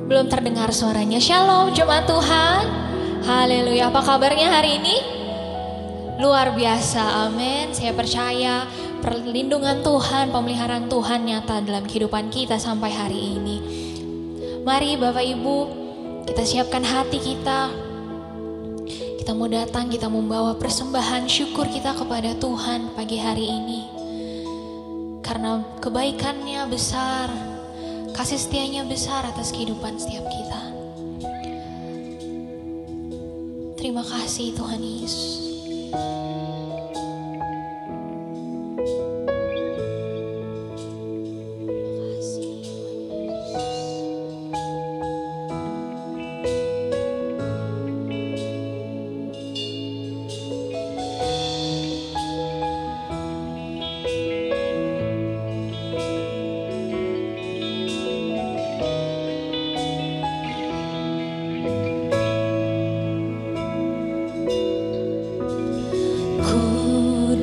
Belum terdengar suaranya. Shalom jemaat Tuhan. Haleluya. Apa kabarnya hari ini? Luar biasa, amin. Saya percaya perlindungan Tuhan, pemeliharaan Tuhan nyata dalam kehidupan kita sampai hari ini. Mari Bapak Ibu, kita siapkan hati kita. Kita mau datang, kita membawa persembahan syukur kita kepada Tuhan pagi hari ini. Karena kebaikannya besar, kasih setianya besar atas kehidupan setiap kita. Terima kasih Tuhan Yesus.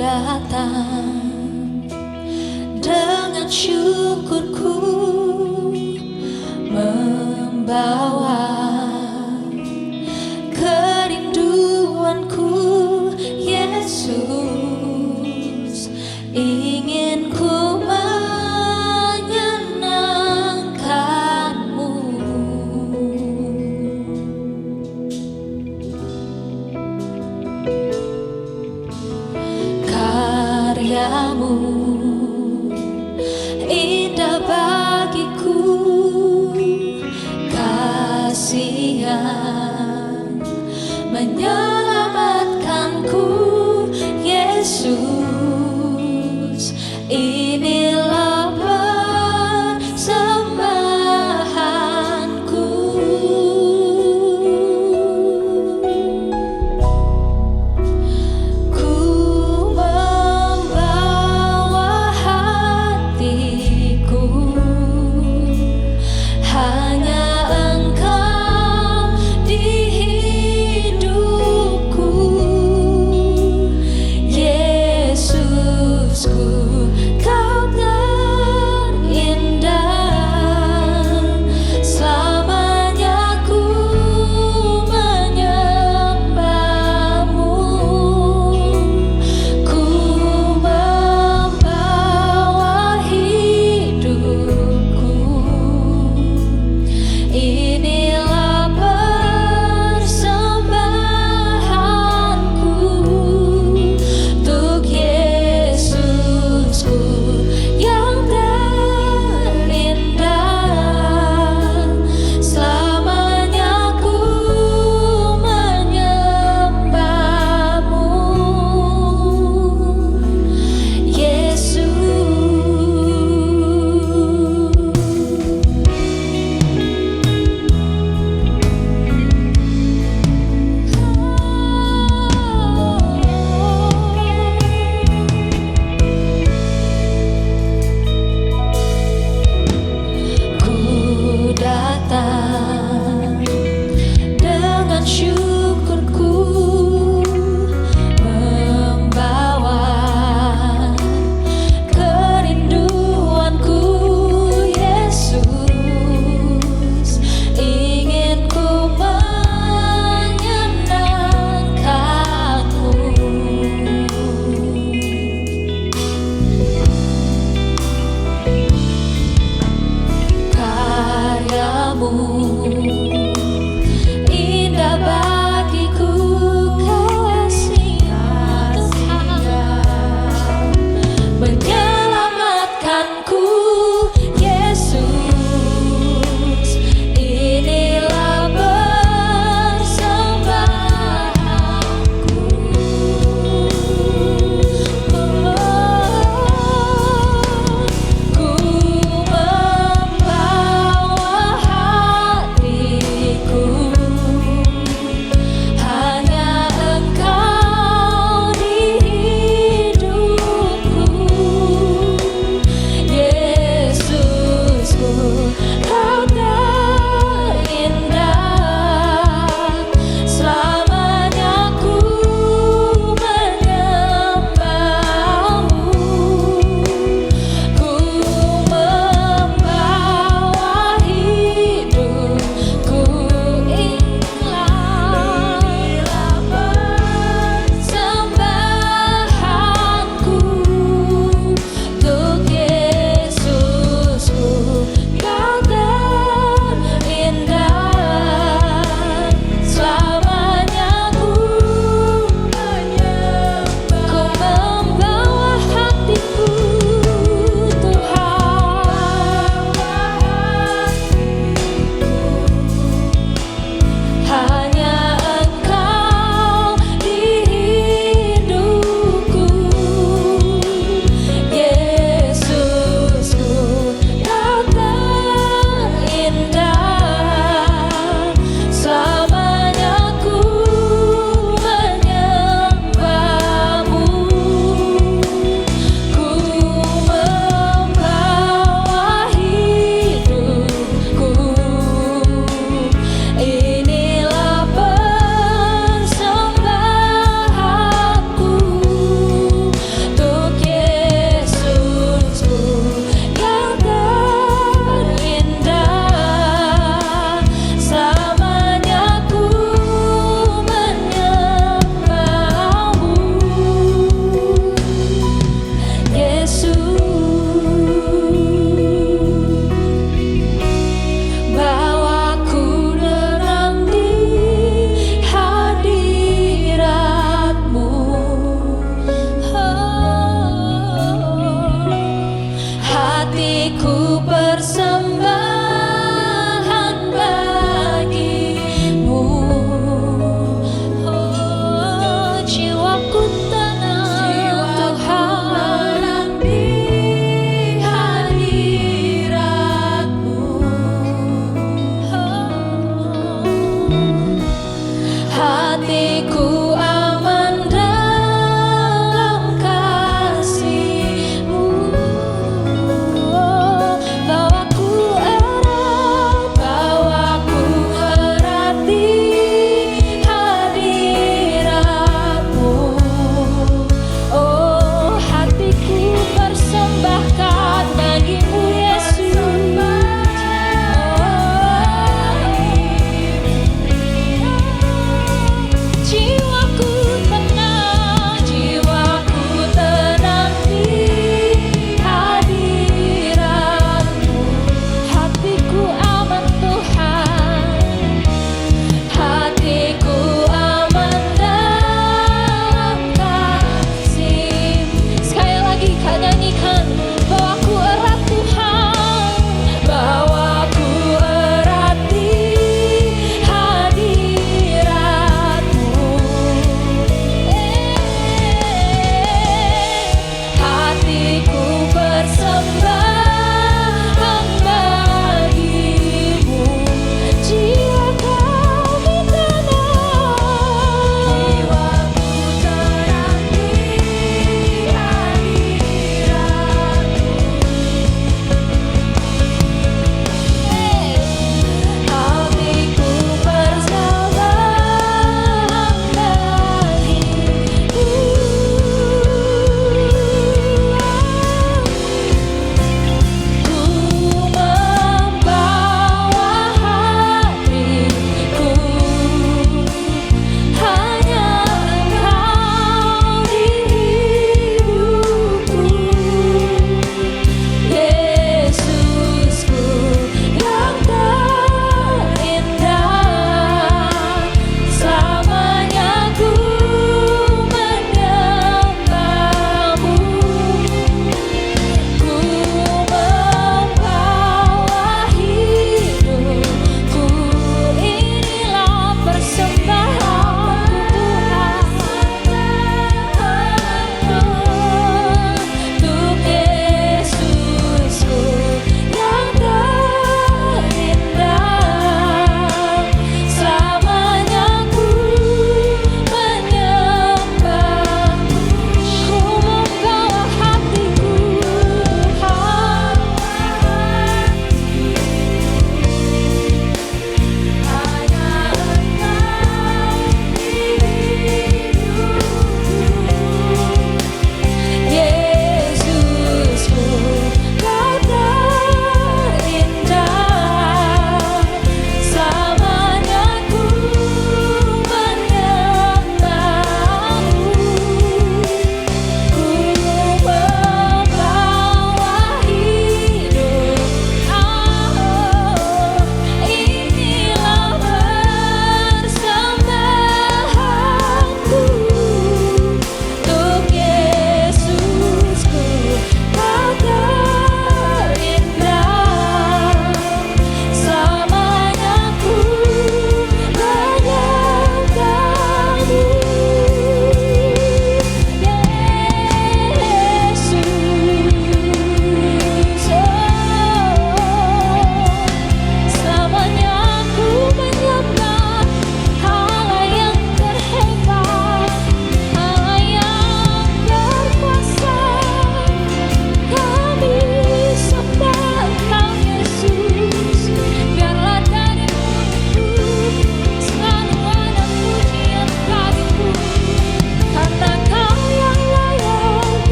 Datang dengan syukurku, membawa kerinduanku. Yesus, ingin ku menyenangkanmu. Karyamu indah bagiku, kasihan menyelamatkanku. Yesus, inilah persembahanku.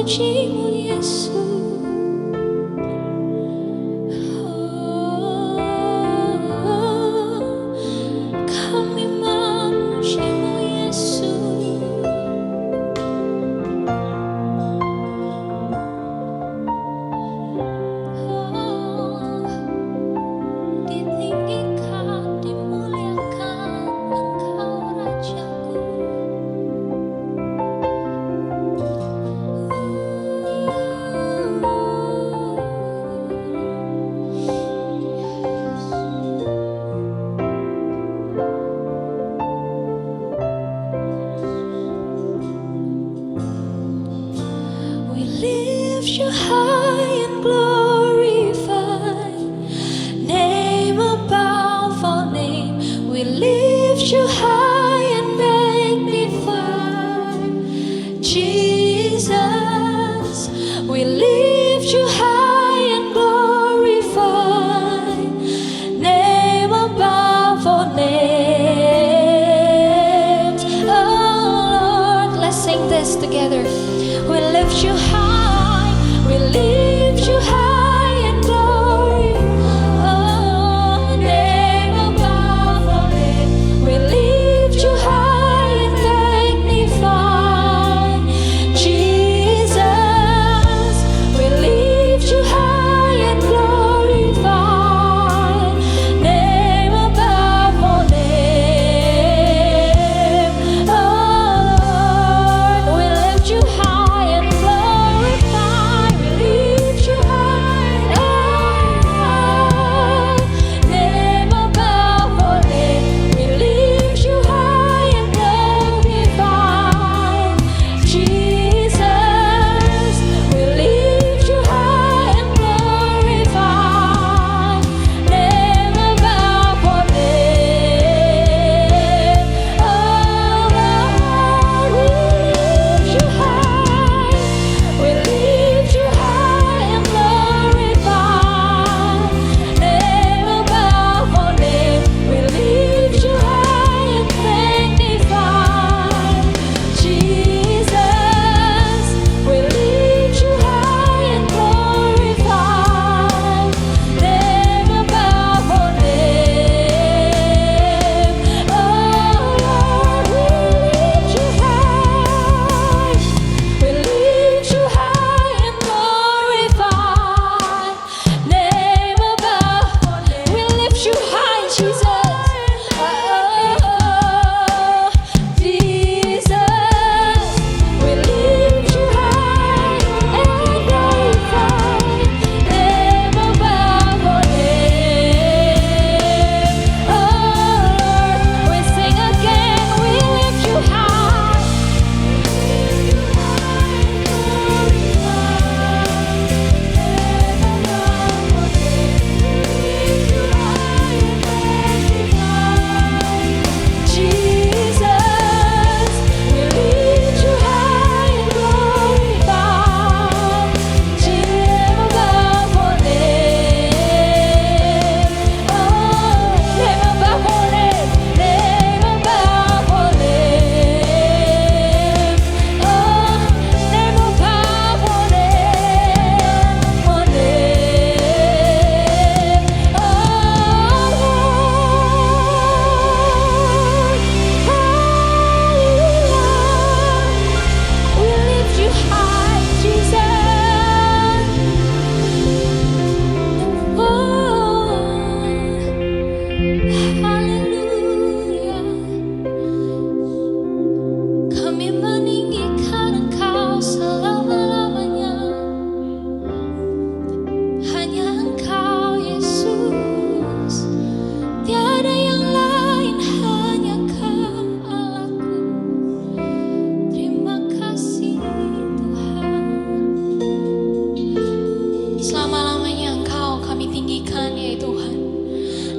memujimu Yesus. Kami memujimu Yesus. Ditinggikan, dimuliakan Engkau Rajaku. We lift you high and glorify, name above all name. We lift you high and magnify, Jesus. We lift you high and glorify, name above all names. Oh Lord, let's sing this together. We lift you high, we lift you high and glory. Oh, name above all name. We lift you high and magnify, Jesus. We lift you high and glorify, name above all name. Oh Lord, we lift you high.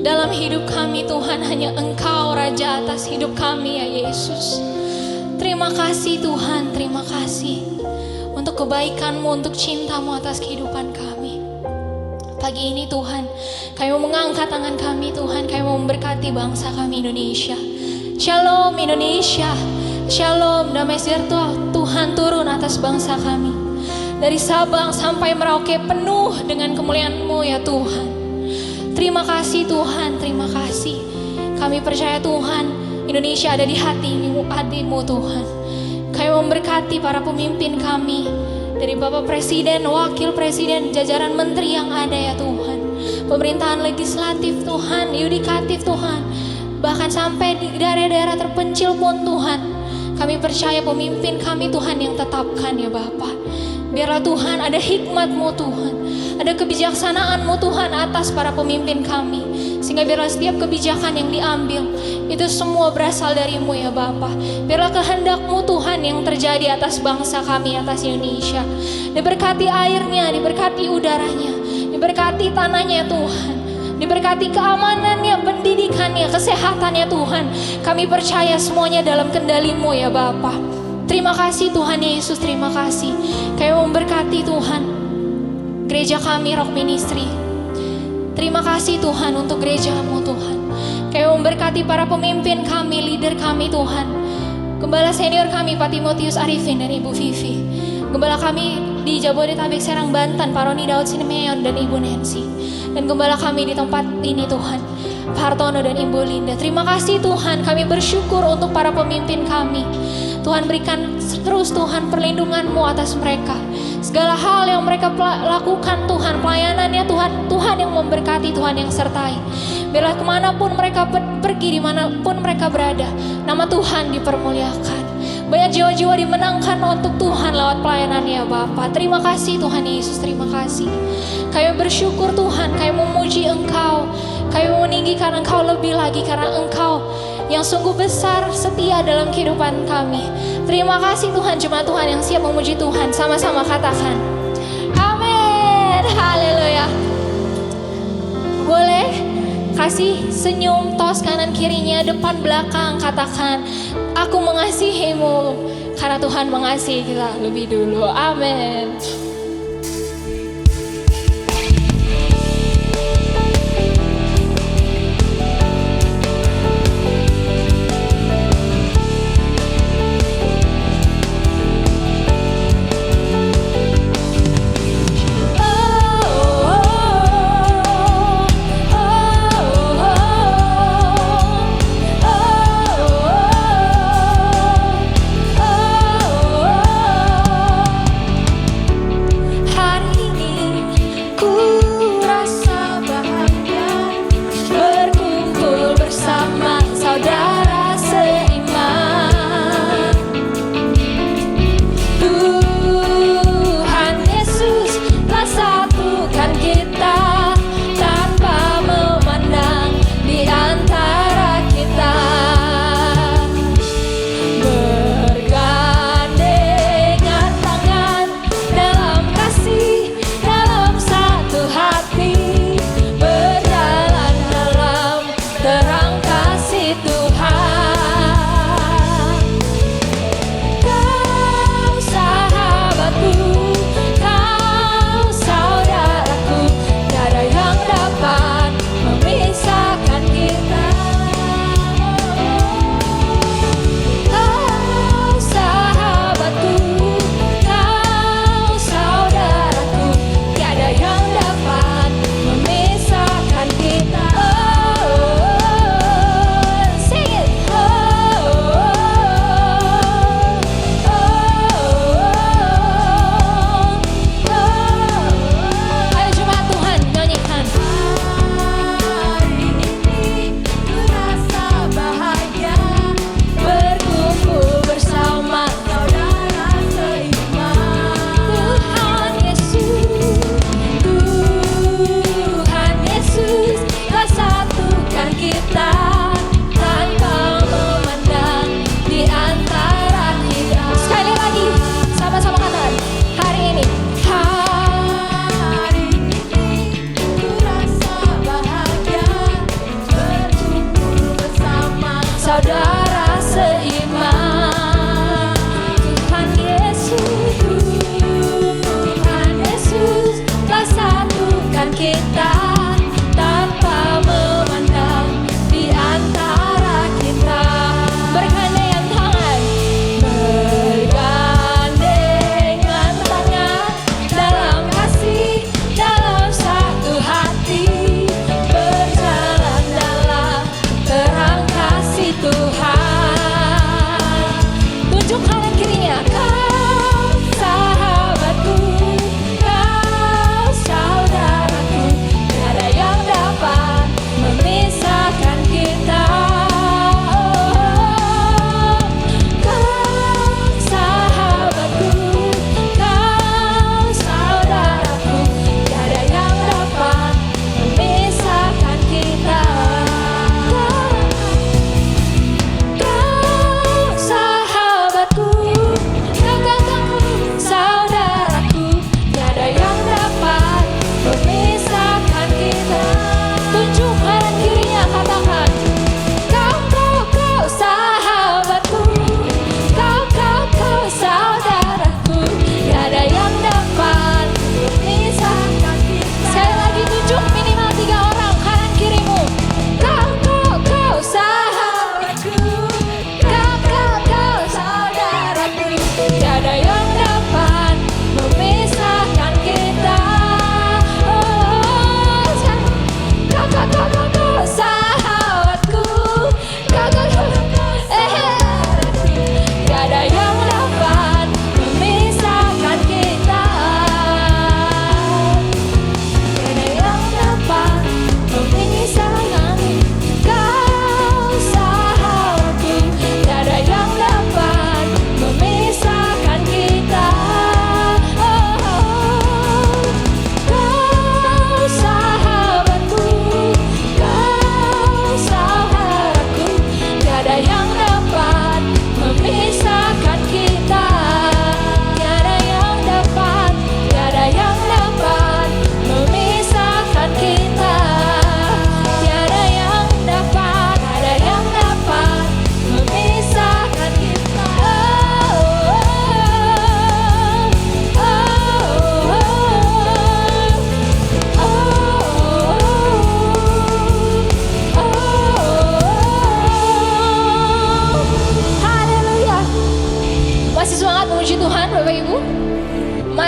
Dalam hidup kami Tuhan, hanya Engkau Raja atas hidup kami ya Yesus. Terima kasih Tuhan, terima kasih untuk kebaikan-Mu, untuk cinta-Mu atas kehidupan kami. Pagi ini Tuhan, kami mau mengangkat tangan kami Tuhan, kami mau memberkati bangsa kami Indonesia. Shalom Indonesia, shalom damai sejahtera Tuhan turun atas bangsa kami. Dari Sabang sampai Merauke penuh dengan kemuliaan-Mu ya Tuhan. Terima kasih Tuhan, terima kasih. Kami percaya Tuhan, Indonesia ada di hati-Mu Tuhan. Kami memberkati para pemimpin kami, dari Bapak Presiden, Wakil Presiden, jajaran menteri yang ada ya Tuhan. Pemerintahan legislatif Tuhan, yudikatif Tuhan, bahkan sampai di daerah-daerah terpencil pun Tuhan. Kami percaya pemimpin kami Tuhan yang tetapkan ya Bapa. Biarlah Tuhan ada hikmat-Mu Tuhan, ada kebijaksanaan-Mu Tuhan atas para pemimpin kami. Sehingga biarlah setiap kebijakan yang diambil itu semua berasal dari-Mu ya Bapa. Biarlah kehendak-Mu Tuhan yang terjadi atas bangsa kami, atas Indonesia. Diberkati airnya, diberkati udaranya, diberkati tanahnya Tuhan. Diberkati keamanannya, pendidikannya, kesehatannya Tuhan. Kami percaya semuanya dalam kendali-Mu ya Bapa. Terima kasih Tuhan Yesus, terima kasih. Kami memberkati Tuhan gereja kami Rock Ministry. Terima kasih Tuhan untuk gereja-Mu Tuhan. Kami memberkati para pemimpin kami, leader kami Tuhan. Gembala senior kami Pak Timotius Arifin dan Ibu Vivi. Gembala kami di Jabodetabek Serang Banten, Pak Roni Daud Simeon dan Ibu Nancy. Dan gembala kami di tempat ini Tuhan, Pak Hartono dan Ibu Linda. Terima kasih Tuhan, kami bersyukur untuk para pemimpin kami. Tuhan berikan terus Tuhan perlindungan-Mu atas mereka. Segala hal yang mereka lakukan Tuhan, pelayanannya Tuhan, Tuhan yang memberkati, Tuhan yang sertai. Biarlah kemanapun mereka pergi, dimanapun mereka berada, nama Tuhan dipermuliakan. Banyak jiwa-jiwa dimenangkan untuk Tuhan lewat pelayanannya Bapa. Terima kasih Tuhan Yesus, terima kasih. Kami bersyukur Tuhan, kami memuji Engkau, kami meninggikan Engkau lebih lagi karena Engkau yang sungguh besar setia dalam kehidupan kami. Terima kasih Tuhan, jemaat Tuhan yang siap memuji Tuhan, sama-sama katakan amin, haleluya. Boleh kasih senyum, tos kanan kirinya, depan belakang, katakan aku mengasihimu karena Tuhan mengasihi kita lebih dulu. Amin.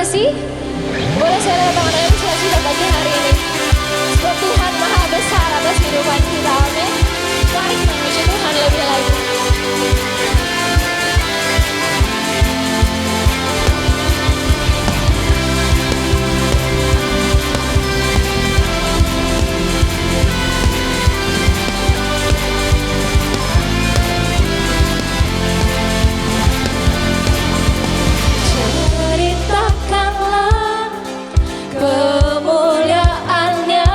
kasih. Boleh saya lihat tangan sudah pagi hari ini. Sebab Tuhan maha besar atas kehidupan kita, amin. Mari kita memuji Tuhan lebih lagi. Ceritakanlah kemuliaan-Nya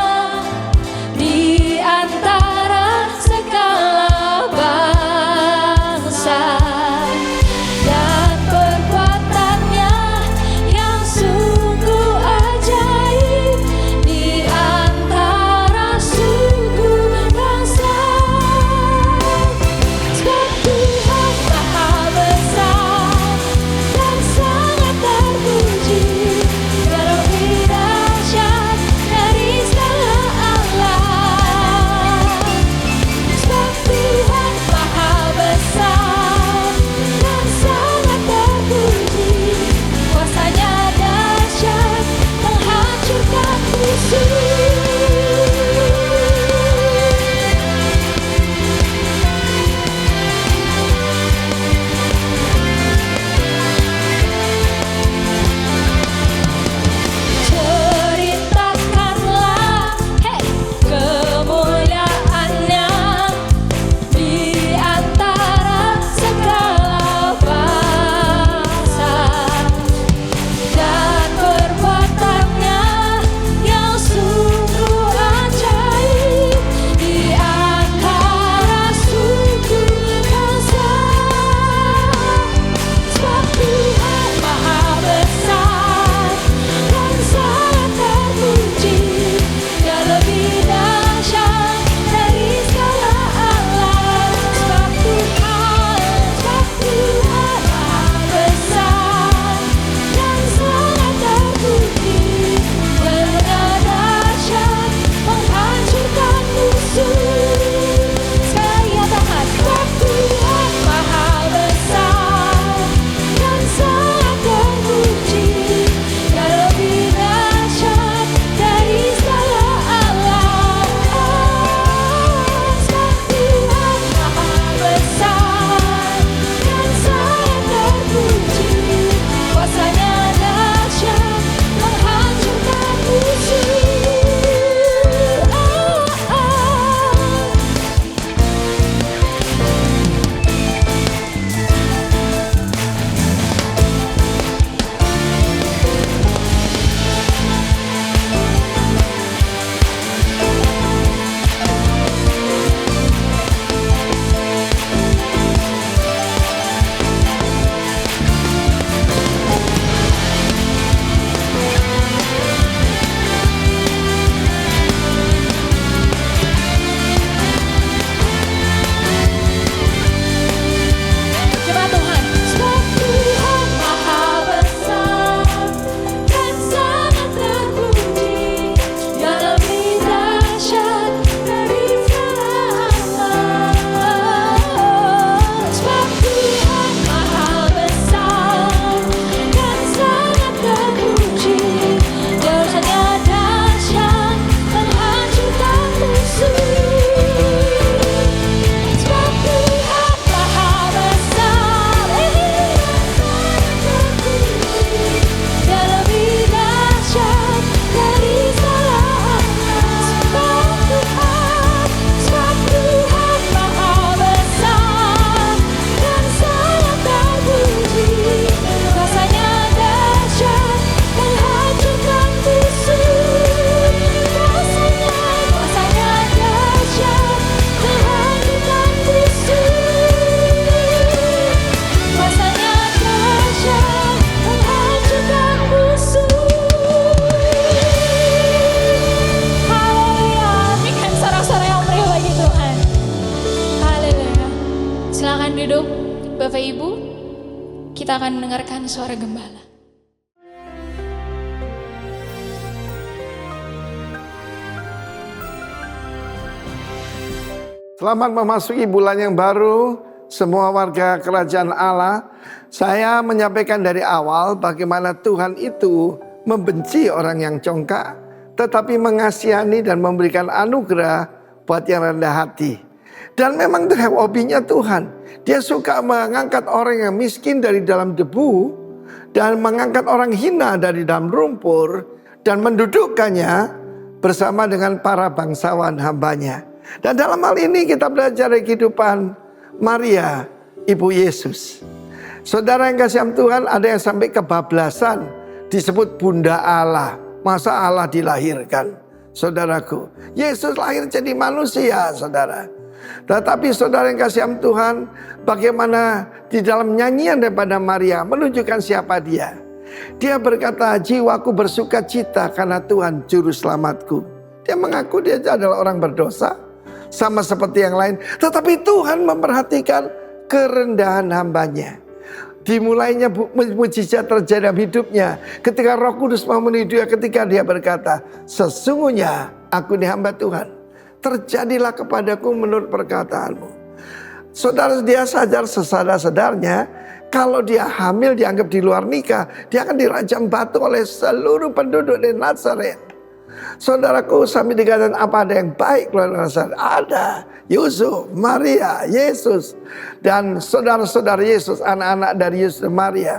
di antara segala bangsa, dan perbuatan-Nya yang sungguh ajaib di antara suku bangsa. Sebab Tuhan maha besar dan sangat terpuji, Dia lebih dahsyat dari segala alam. Sebab Tuhan maha besar dan sangat terpuji, kuasa-Nya dahsyat menghancurkan musuh. Ceritakanlah kemuliaan-Nya di antara segala bangsa, dan perbuatan-Nya yang sungguh ajaib di antara suku bangsa. Sebab Tuhan maha besar dan sangat terpuji, Dia lebih dahsyat dari segala alam. Sebab Tuhan maha besar dan sangat terpuji, Dia lebih dahsyat menghancurkan musuh. Sekali ya Tuhan, sebab Tuhan maha besar dan sangat terpuji, Dia lebih dahsyat dari segala alam. Sebab Tuhan maha besar dan sangat terpuji, kuasa-Nya dahsyat menghancurkan musuh. Coba Tuhan, sebab Tuhan maha besar dan sangat terpuji, Dia lebih dahsyat dari segala alam. Sebab Tuhan maha besar dan sangat terpuji, Dia dahsyat menghancurkan musuh. Sebab Tuhan maha besar Dia lebih dahsyat dari segala alam. Sebab Tuhan maha besar dan sangat terpuji, kuasa-Nya dahsyat menghancurkan musuh. Kuasa-Nya dahsyat menghancurkan musuh. Kuasa-Nya dahsyat menghancurkan musuh. Haleluya. Berikan sorak-sorai yang meriah bagi Tuhan. Haleluya. Silakan duduk Bapak Ibu. Kita akan mendengarkan suara gembala. Selamat memasuki bulan yang baru, semua warga kerajaan Allah. Saya menyampaikan dari awal bagaimana Tuhan itu membenci orang yang congkak, tetapi mengasihani dan memberikan anugerah buat yang rendah hati. Dan memang itu hobinya Tuhan. Dia suka mengangkat orang yang miskin dari dalam debu, dan mengangkat orang hina dari dalam lumpur, dan mendudukkannya bersama dengan para bangsawan hambanya. Dan dalam hal ini kita belajar dari kehidupan Maria, ibu Yesus. Saudara yang kasih Tuhan, ada yang sampai kebablasan disebut Bunda Allah. Masa Allah dilahirkan? Saudaraku, Yesus lahir jadi manusia, saudara. Tetapi saudara yang kasih Tuhan, bagaimana di dalam nyanyian daripada Maria menunjukkan siapa dia. Dia berkata, jiwaku bersuka cita karena Tuhan juru selamatku. Dia mengaku dia adalah orang berdosa, sama seperti yang lain. Tetapi Tuhan memperhatikan kerendahan hambanya. Dimulainya mujizat terjadi dalam hidupnya ketika Roh Kudus memenuhi dia, ketika dia berkata, sesungguhnya aku ini hamba Tuhan, terjadilah kepadaku menurut perkataanmu. Saudara, dia sadar sesadar-sadarnya kalau dia hamil dianggap di luar nikah, dia akan dirajam batu oleh seluruh penduduk di Nazaret. Saudaraku, sampai dikatakan apa ada yang baik keluar dari Nazaret? Ada. Yusuf, Maria, Yesus, dan saudara-saudara Yesus, anak-anak dari Yesus dan Maria.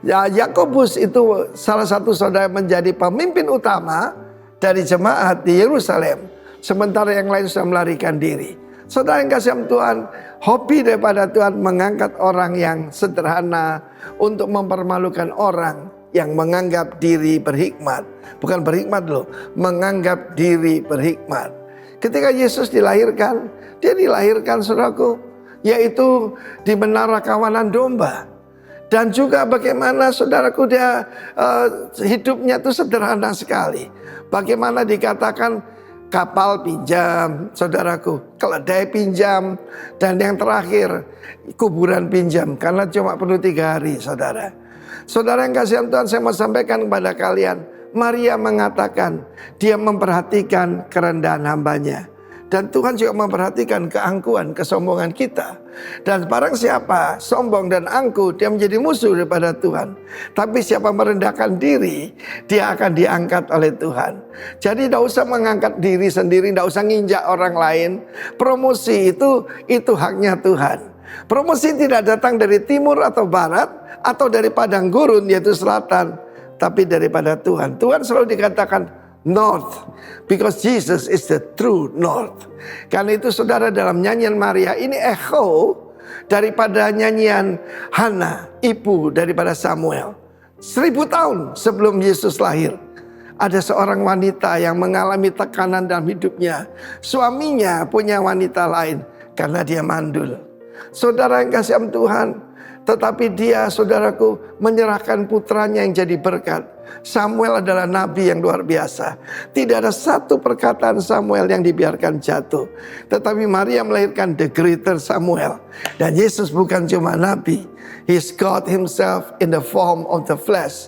Ya, Yakobus itu salah satu saudara menjadi pemimpin utama dari jemaat di Yerusalem, sementara yang lain sudah melarikan diri. Saudara yang kasih Tuhan, hobi daripada Tuhan mengangkat orang yang sederhana untuk mempermalukan orang yang menganggap diri berhikmat. Bukan berhikmat loh, menganggap diri berhikmat. Ketika Yesus dilahirkan, dia dilahirkan saudaraku, yaitu di menara kawanan domba. Dan juga bagaimana saudaraku dia hidupnya itu sederhana sekali. Bagaimana dikatakan kapal pinjam, saudaraku, keledai pinjam, dan yang terakhir kuburan pinjam, karena cuma perlu 3 hari, saudara. Saudara yang kasih Tuhan, saya mau sampaikan kepada kalian, Maria mengatakan dia memperhatikan kerendahan hambanya. Dan Tuhan juga memperhatikan keangkuhan, kesombongan kita. Dan barang siapa sombong dan angkuh, dia menjadi musuh daripada Tuhan. Tapi siapa merendahkan diri, dia akan diangkat oleh Tuhan. Jadi tidak usah mengangkat diri sendiri, tidak usah nginjak orang lain. Promosi itu haknya Tuhan. Promosi tidak datang dari timur atau barat, atau dari padang gurun yaitu selatan, tapi daripada Tuhan. Tuhan selalu dikatakan North, because Jesus is the true North. Karena itu saudara, dalam nyanyian Maria ini echo daripada nyanyian Hana, ibu daripada Samuel. 1000 tahun sebelum Yesus lahir, ada seorang wanita yang mengalami tekanan dalam hidupnya. Suaminya punya wanita lain karena dia mandul. Saudara yang kasih Tuhan, tetapi dia, saudaraku, menyerahkan putranya yang jadi berkat. Samuel adalah nabi yang luar biasa. Tidak ada satu perkataan Samuel yang dibiarkan jatuh. Tetapi Maria melahirkan the greater Samuel. Dan Yesus bukan cuma nabi. He's God himself in the form of the flesh.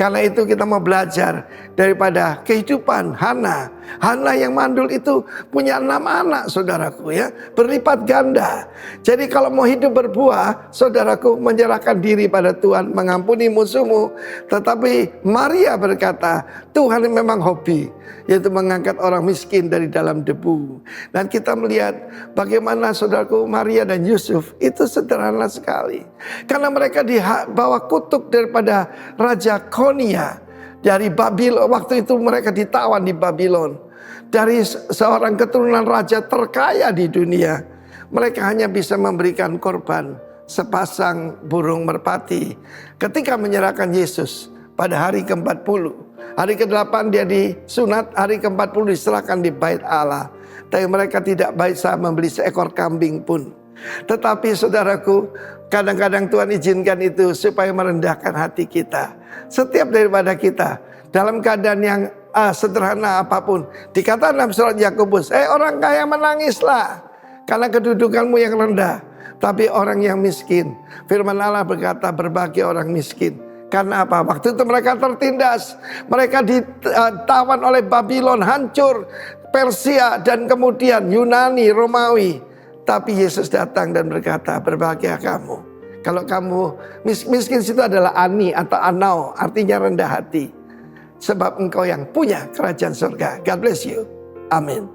Karena itu kita mau belajar daripada kehidupan Hana. Hana yang mandul itu punya 6 anak, saudaraku, ya, berlipat ganda. Jadi kalau mau hidup berbuah, saudaraku, menyerahkan diri pada Tuhan, mengampuni musuhmu. Tetapi Maria berkata, Tuhan memang hobi, yaitu mengangkat orang miskin dari dalam debu. Dan kita melihat bagaimana saudaraku, Maria dan Yusuf itu sederhana sekali. Karena mereka dibawa kutuk daripada Raja Konia dari Babilon. Waktu itu mereka ditawan di Babilon. Dari seorang keturunan raja terkaya di dunia, mereka hanya bisa memberikan korban sepasang burung merpati ketika menyerahkan Yesus pada hari ke-40. Hari ke-8 dia disunat, hari ke-40 diserahkan di bait Allah. Tapi mereka tidak bisa membeli seekor kambing pun. Tetapi saudaraku, kadang-kadang Tuhan izinkan itu supaya merendahkan hati kita. Setiap daripada kita dalam keadaan yang sederhana apapun, dikatakan dalam surat Yakobus, orang kaya menangislah karena kedudukanmu yang rendah. Tapi orang yang miskin, firman Allah berkata, berbagi orang miskin. Karena apa? Waktu itu mereka tertindas, mereka ditawan oleh Babylon, hancur, Persia, dan kemudian Yunani, Romawi. Tapi Yesus datang dan berkata, berbahagia kamu. Kalau kamu miskin situ adalah ani atau anau, artinya rendah hati. Sebab engkau yang punya kerajaan surga. God bless you. Amin.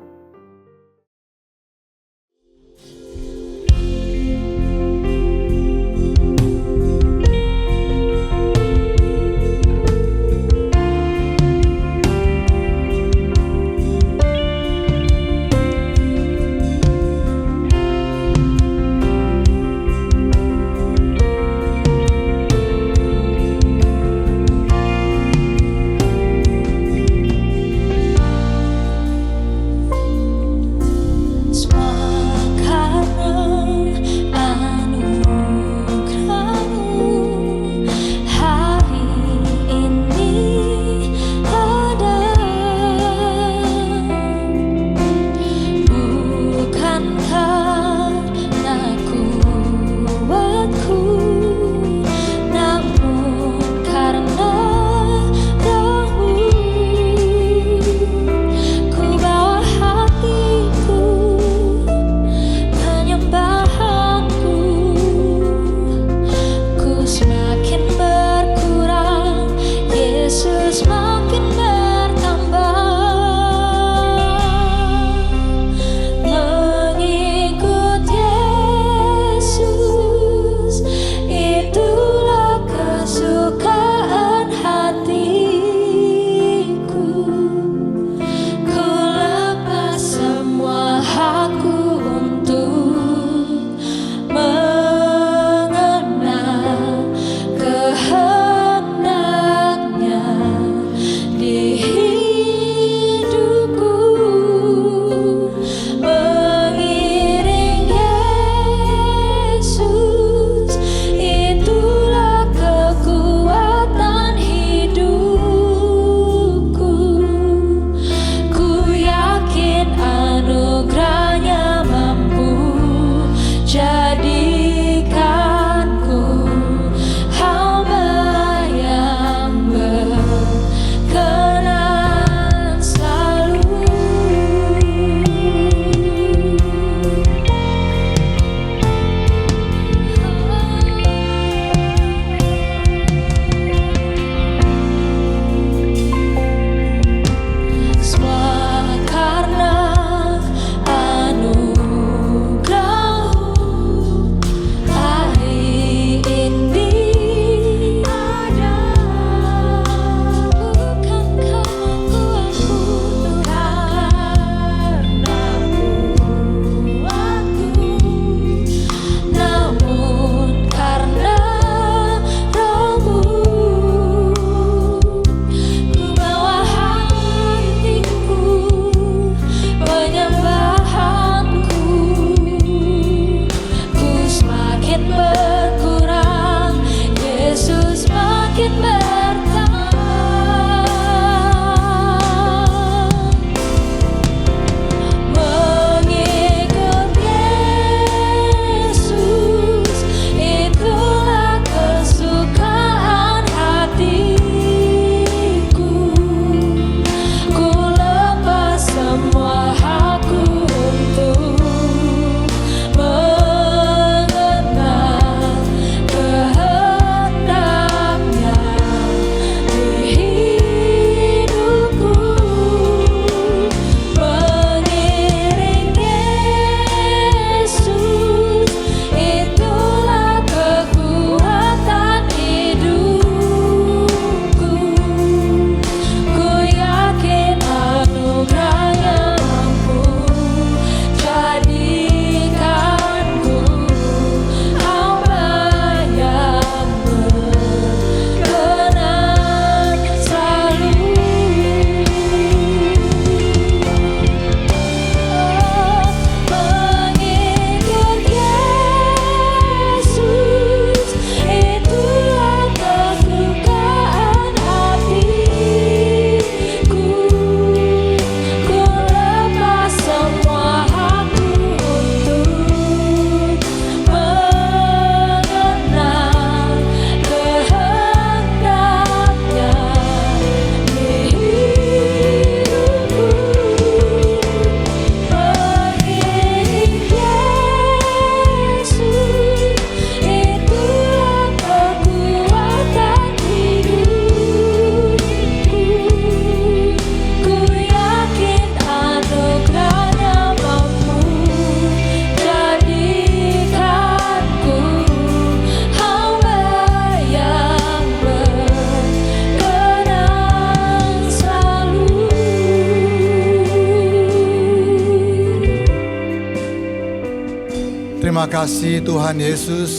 Terima kasih Tuhan Yesus.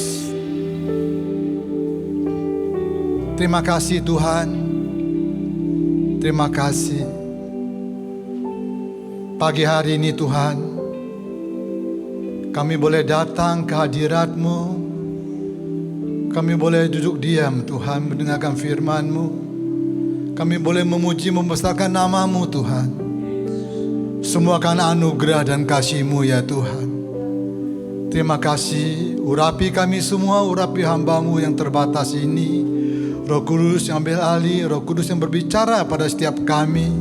Terima kasih Tuhan. Terima kasih. Pagi hari ini Tuhan, kami boleh datang ke hadirat-Mu. Kami boleh duduk diam Tuhan, mendengarkan firman-Mu. Kami boleh memuji, membesarkan nama-Mu Tuhan. Semua karena anugerah dan kasih-Mu ya Tuhan. Terima kasih, urapi kami semua, urapi hamba-Mu yang terbatas ini. Roh Kudus yang ambil alih, Roh Kudus yang berbicara pada setiap kami.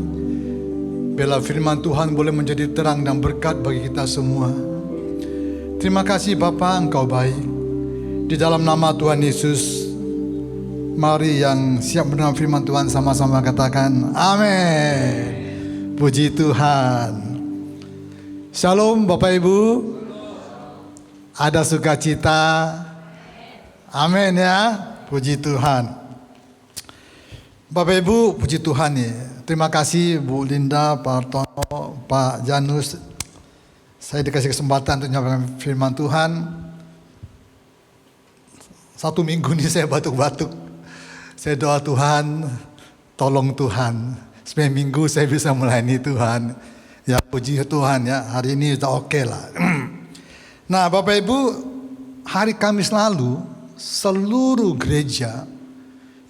Biarlah firman Tuhan boleh menjadi terang dan berkat bagi kita semua. Terima kasih Bapa, Engkau baik. Di dalam nama Tuhan Yesus, mari yang siap mendengar firman Tuhan sama-sama katakan amin. Puji Tuhan. Shalom Bapak Ibu. Ada sukacita. Amin ya. Puji Tuhan. Bapak Ibu, puji Tuhan ya. Terima kasih Bu Linda, Pak Artono, Pak Janus. Saya dikasih kesempatan untuk menyampaikan firman Tuhan. 1 minggu ini saya batuk-batuk. Saya doa Tuhan, tolong Tuhan. 9 minggu saya bisa melayani Tuhan. Ya puji Tuhan ya, hari ini sudah oke lah. Nah Bapak Ibu, hari Kamis lalu seluruh gereja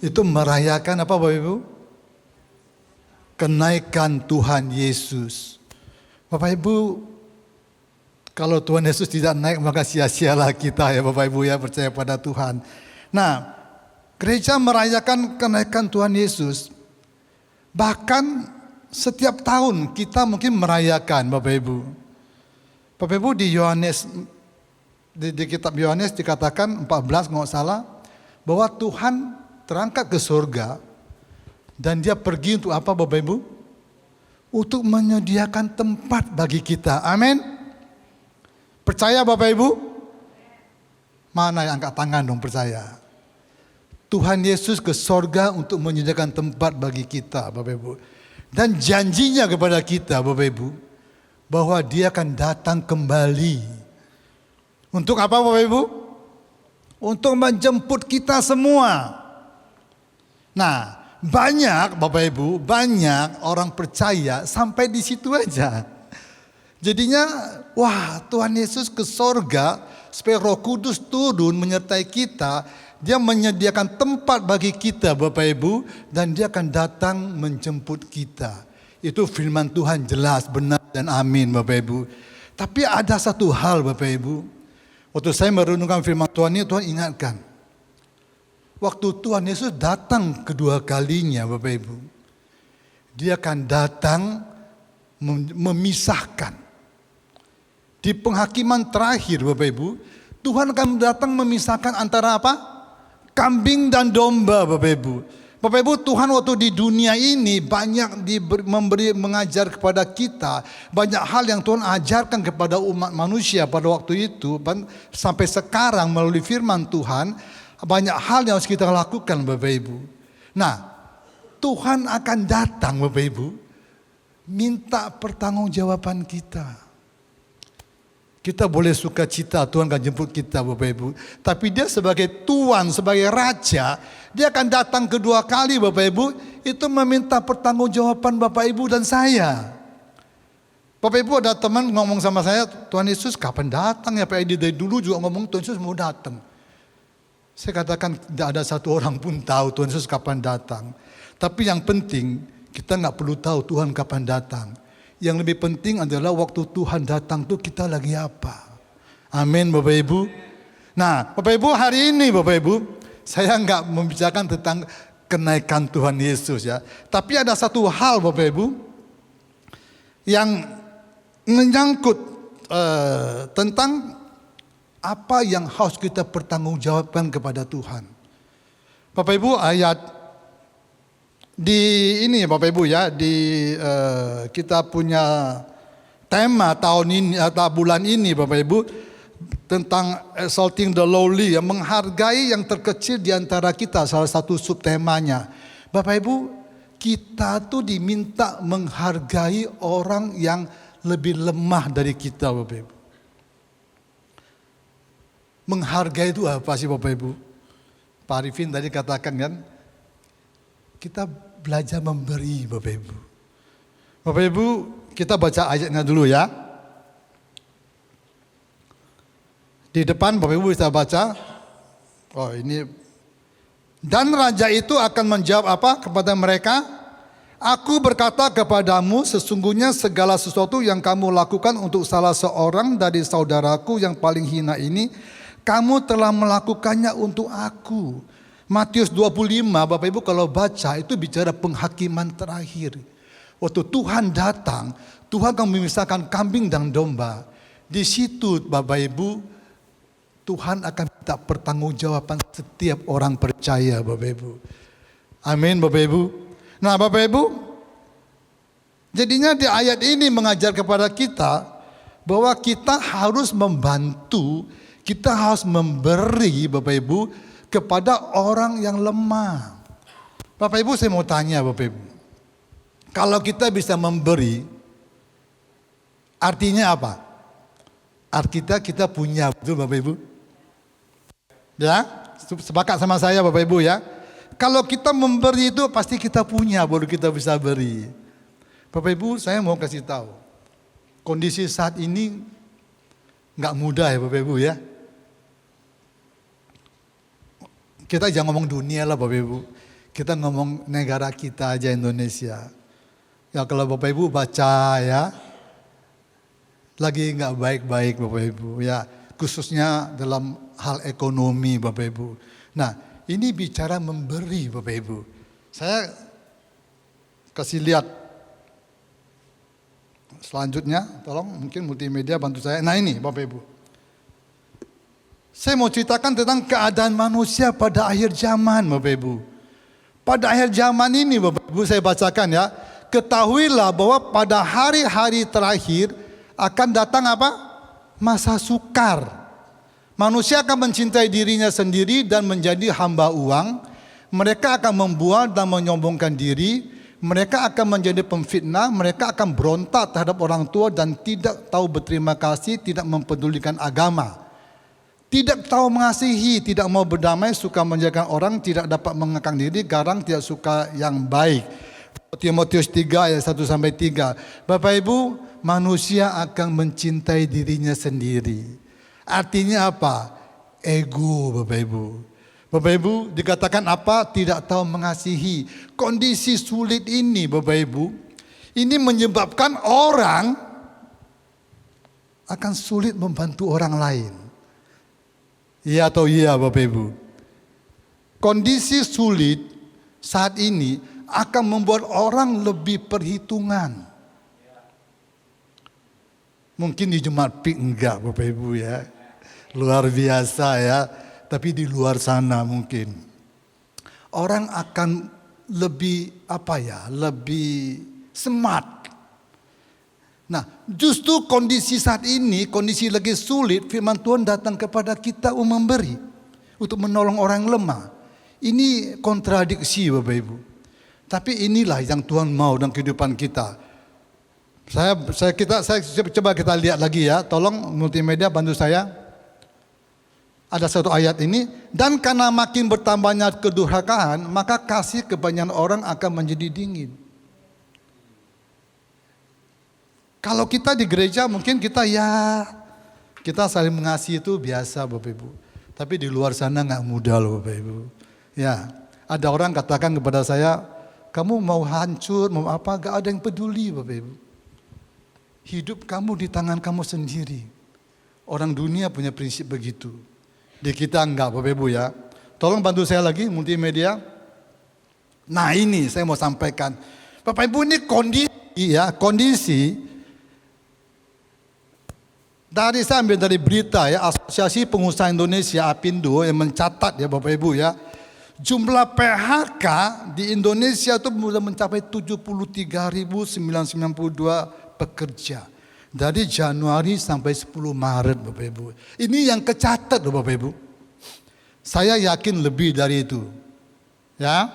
itu merayakan apa Bapak Ibu? Kenaikan Tuhan Yesus. Bapak Ibu, kalau Tuhan Yesus tidak naik maka sia-sialah kita ya Bapak Ibu ya, percaya pada Tuhan. Nah, gereja merayakan kenaikan Tuhan Yesus. Bahkan setiap tahun kita mungkin merayakan Bapak Ibu. Bapak Ibu di Yohanes, di kitab Yohanes dikatakan 14 nggak salah, bahwa Tuhan terangkat ke surga dan dia pergi untuk apa Bapak Ibu? Untuk menyediakan tempat bagi kita. Amin. Percaya Bapak Ibu? Mana yang angkat tangan dong percaya? Tuhan Yesus ke surga untuk menyediakan tempat bagi kita Bapak Ibu. Dan janjinya kepada kita Bapak Ibu, bahwa dia akan datang kembali. Untuk apa Bapak Ibu? Untuk menjemput kita semua. Nah, banyak Bapak Ibu, banyak orang percaya sampai di situ aja. Jadinya, wah Tuhan Yesus ke sorga supaya Roh Kudus turun menyertai kita. Dia menyediakan tempat bagi kita Bapak Ibu, dan dia akan datang menjemput kita. Itu firman Tuhan jelas, benar dan amin Bapak Ibu. Tapi ada satu hal Bapak Ibu. Waktu saya merenungkan firman Tuhan ini, Tuhan ingatkan. Waktu Tuhan Yesus datang kedua kalinya Bapak Ibu. Dia akan datang memisahkan. Di penghakiman terakhir Bapak Ibu, Tuhan akan datang memisahkan antara apa? Kambing dan domba Bapak Ibu. Bapak Ibu, Tuhan waktu di dunia ini banyak mengajar kepada kita. Banyak hal yang Tuhan ajarkan kepada umat manusia pada waktu itu. Sampai sekarang melalui firman Tuhan, banyak hal yang harus kita lakukan Bapak Ibu. Nah, Tuhan akan datang Bapak Ibu, minta pertanggungjawaban kita. Kita boleh suka cita, Tuhan akan jemput kita Bapak Ibu. Tapi dia sebagai Tuhan, sebagai Raja, dia akan datang kedua kali Bapak Ibu. Itu meminta pertanggungjawaban Bapak Ibu dan saya. Bapak Ibu ada teman ngomong sama saya, Tuhan Yesus kapan datang ya Pak Edi? Dari dulu juga ngomong Tuhan Yesus mau datang. Saya katakan tidak ada satu orang pun tahu Tuhan Yesus kapan datang. Tapi yang penting kita nggak perlu tahu Tuhan kapan datang. Yang lebih penting adalah waktu Tuhan datang tuh kita lagi apa. Amin Bapak Ibu. Nah Bapak Ibu, hari ini Bapak Ibu, saya nggak membicarakan tentang kenaikan Tuhan Yesus ya. Tapi ada satu hal Bapak Ibu yang menyangkut tentang apa yang harus kita pertanggungjawabkan kepada Tuhan. Bapak Ibu, ayat di ini Bapak Ibu ya, di kita punya tema tahun ini atau bulan ini Bapak Ibu tentang exalting the lowly, menghargai yang terkecil di antara kita, salah satu subtemanya. Bapak Ibu, kita tuh diminta menghargai orang yang lebih lemah dari kita Bapak Ibu. Menghargai itu apa sih Bapak Ibu? Pak Arifin tadi katakan kan, kita belajar memberi Bapak Ibu. Bapak Ibu, kita baca ayatnya dulu ya. Di depan Bapak Ibu bisa baca. Oh ini. Dan raja itu akan menjawab apa kepada mereka? Aku berkata kepadamu, sesungguhnya segala sesuatu yang kamu lakukan untuk salah seorang dari saudaraku yang paling hina ini, kamu telah melakukannya untuk aku. Matius 25, Bapak Ibu kalau baca itu bicara penghakiman terakhir. Waktu Tuhan datang, Tuhan akan memisahkan kambing dan domba. Di situ Bapak Ibu, Tuhan akan minta pertanggungjawaban setiap orang percaya Bapak Ibu. Amin Bapak Ibu. Nah Bapak Ibu, jadinya di ayat ini mengajar kepada kita bahwa kita harus membantu, kita harus memberi Bapak Ibu kepada orang yang lemah. Bapak Ibu saya mau tanya Bapak Ibu, kalau kita bisa memberi, artinya apa? Artinya kita punya, betul Bapak Ibu? Ya, sepakat sama saya Bapak Ibu ya. Kalau kita memberi itu pasti kita punya, baru kita bisa beri. Bapak Ibu saya mau kasih tahu, kondisi saat ini nggak mudah ya Bapak Ibu ya. Kita jangan ngomong dunia lah Bapak Ibu, kita ngomong negara kita aja Indonesia. Ya kalau Bapak Ibu baca ya, lagi nggak baik-baik Bapak Ibu ya, khususnya dalam hal ekonomi Bapak Ibu. Nah ini bicara memberi Bapak Ibu. Saya kasih lihat selanjutnya, tolong mungkin multimedia bantu saya. Nah ini Bapak Ibu, saya mau ceritakan tentang keadaan manusia pada akhir zaman Bapak Ibu. Pada akhir zaman ini Bapak Ibu saya bacakan ya, ketahuilah bahwa pada hari-hari terakhir akan datang apa? Masa sukar. Manusia akan mencintai dirinya sendiri dan menjadi hamba uang. Mereka akan membual dan menyombongkan diri. Mereka akan menjadi pemfitnah. Mereka akan berontak terhadap orang tua dan tidak tahu berterima kasih, tidak mempedulikan agama. Tidak tahu mengasihi, tidak mau berdamai, suka menjagakan orang, tidak dapat mengekang diri, garang, tidak suka yang baik. Timotius 3 ayat 1-3. Bapak Ibu, manusia akan mencintai dirinya sendiri. Artinya apa? Ego Bapak Ibu. Bapak Ibu dikatakan apa? Tidak tahu mengasihi. Kondisi sulit ini Bapak Ibu, ini menyebabkan orang akan sulit membantu orang lain. Iya atau iya Bapak Ibu? Kondisi sulit saat ini akan membuat orang lebih perhitungan. Mungkin di Jumat Pik enggak Bapak Ibu ya. Luar biasa ya. Tapi di luar sana mungkin. Orang akan lebih lebih smart. Nah justru kondisi saat ini, kondisi lagi sulit, firman Tuhan datang kepada kita untuk memberi. Untuk menolong orang yang lemah. Ini kontradiksi Bapak Ibu. Tapi inilah yang Tuhan mau dalam kehidupan kita. Saya coba kita lihat lagi ya. Tolong multimedia bantu saya. Ada satu ayat ini. Dan karena makin bertambahnya kedurhakaan, maka kasih kebanyakan orang akan menjadi dingin. Kalau kita di gereja mungkin kita saling mengasihi itu biasa Bapak Ibu. Tapi di luar sana nggak mudah loh Bapak Ibu. Ya, ada orang katakan kepada saya, kamu mau hancur, mau apa, gak ada yang peduli Bapak Ibu. Hidup kamu di tangan kamu sendiri. Orang dunia punya prinsip begitu. Di kita enggak Bapak Ibu ya. Tolong bantu saya lagi multimedia. Nah ini saya mau sampaikan. Bapak Ibu ini kondisi. Saya ambil dari berita ya, Asosiasi Pengusaha Indonesia APindo yang mencatat ya Bapak Ibu ya. Jumlah PHK di Indonesia itu sudah mencapai 73.992 pekerja. Dari Januari sampai 10 Maret Bapak Ibu. Ini yang kecatat loh Bapak Ibu. Saya yakin lebih dari itu. Ya.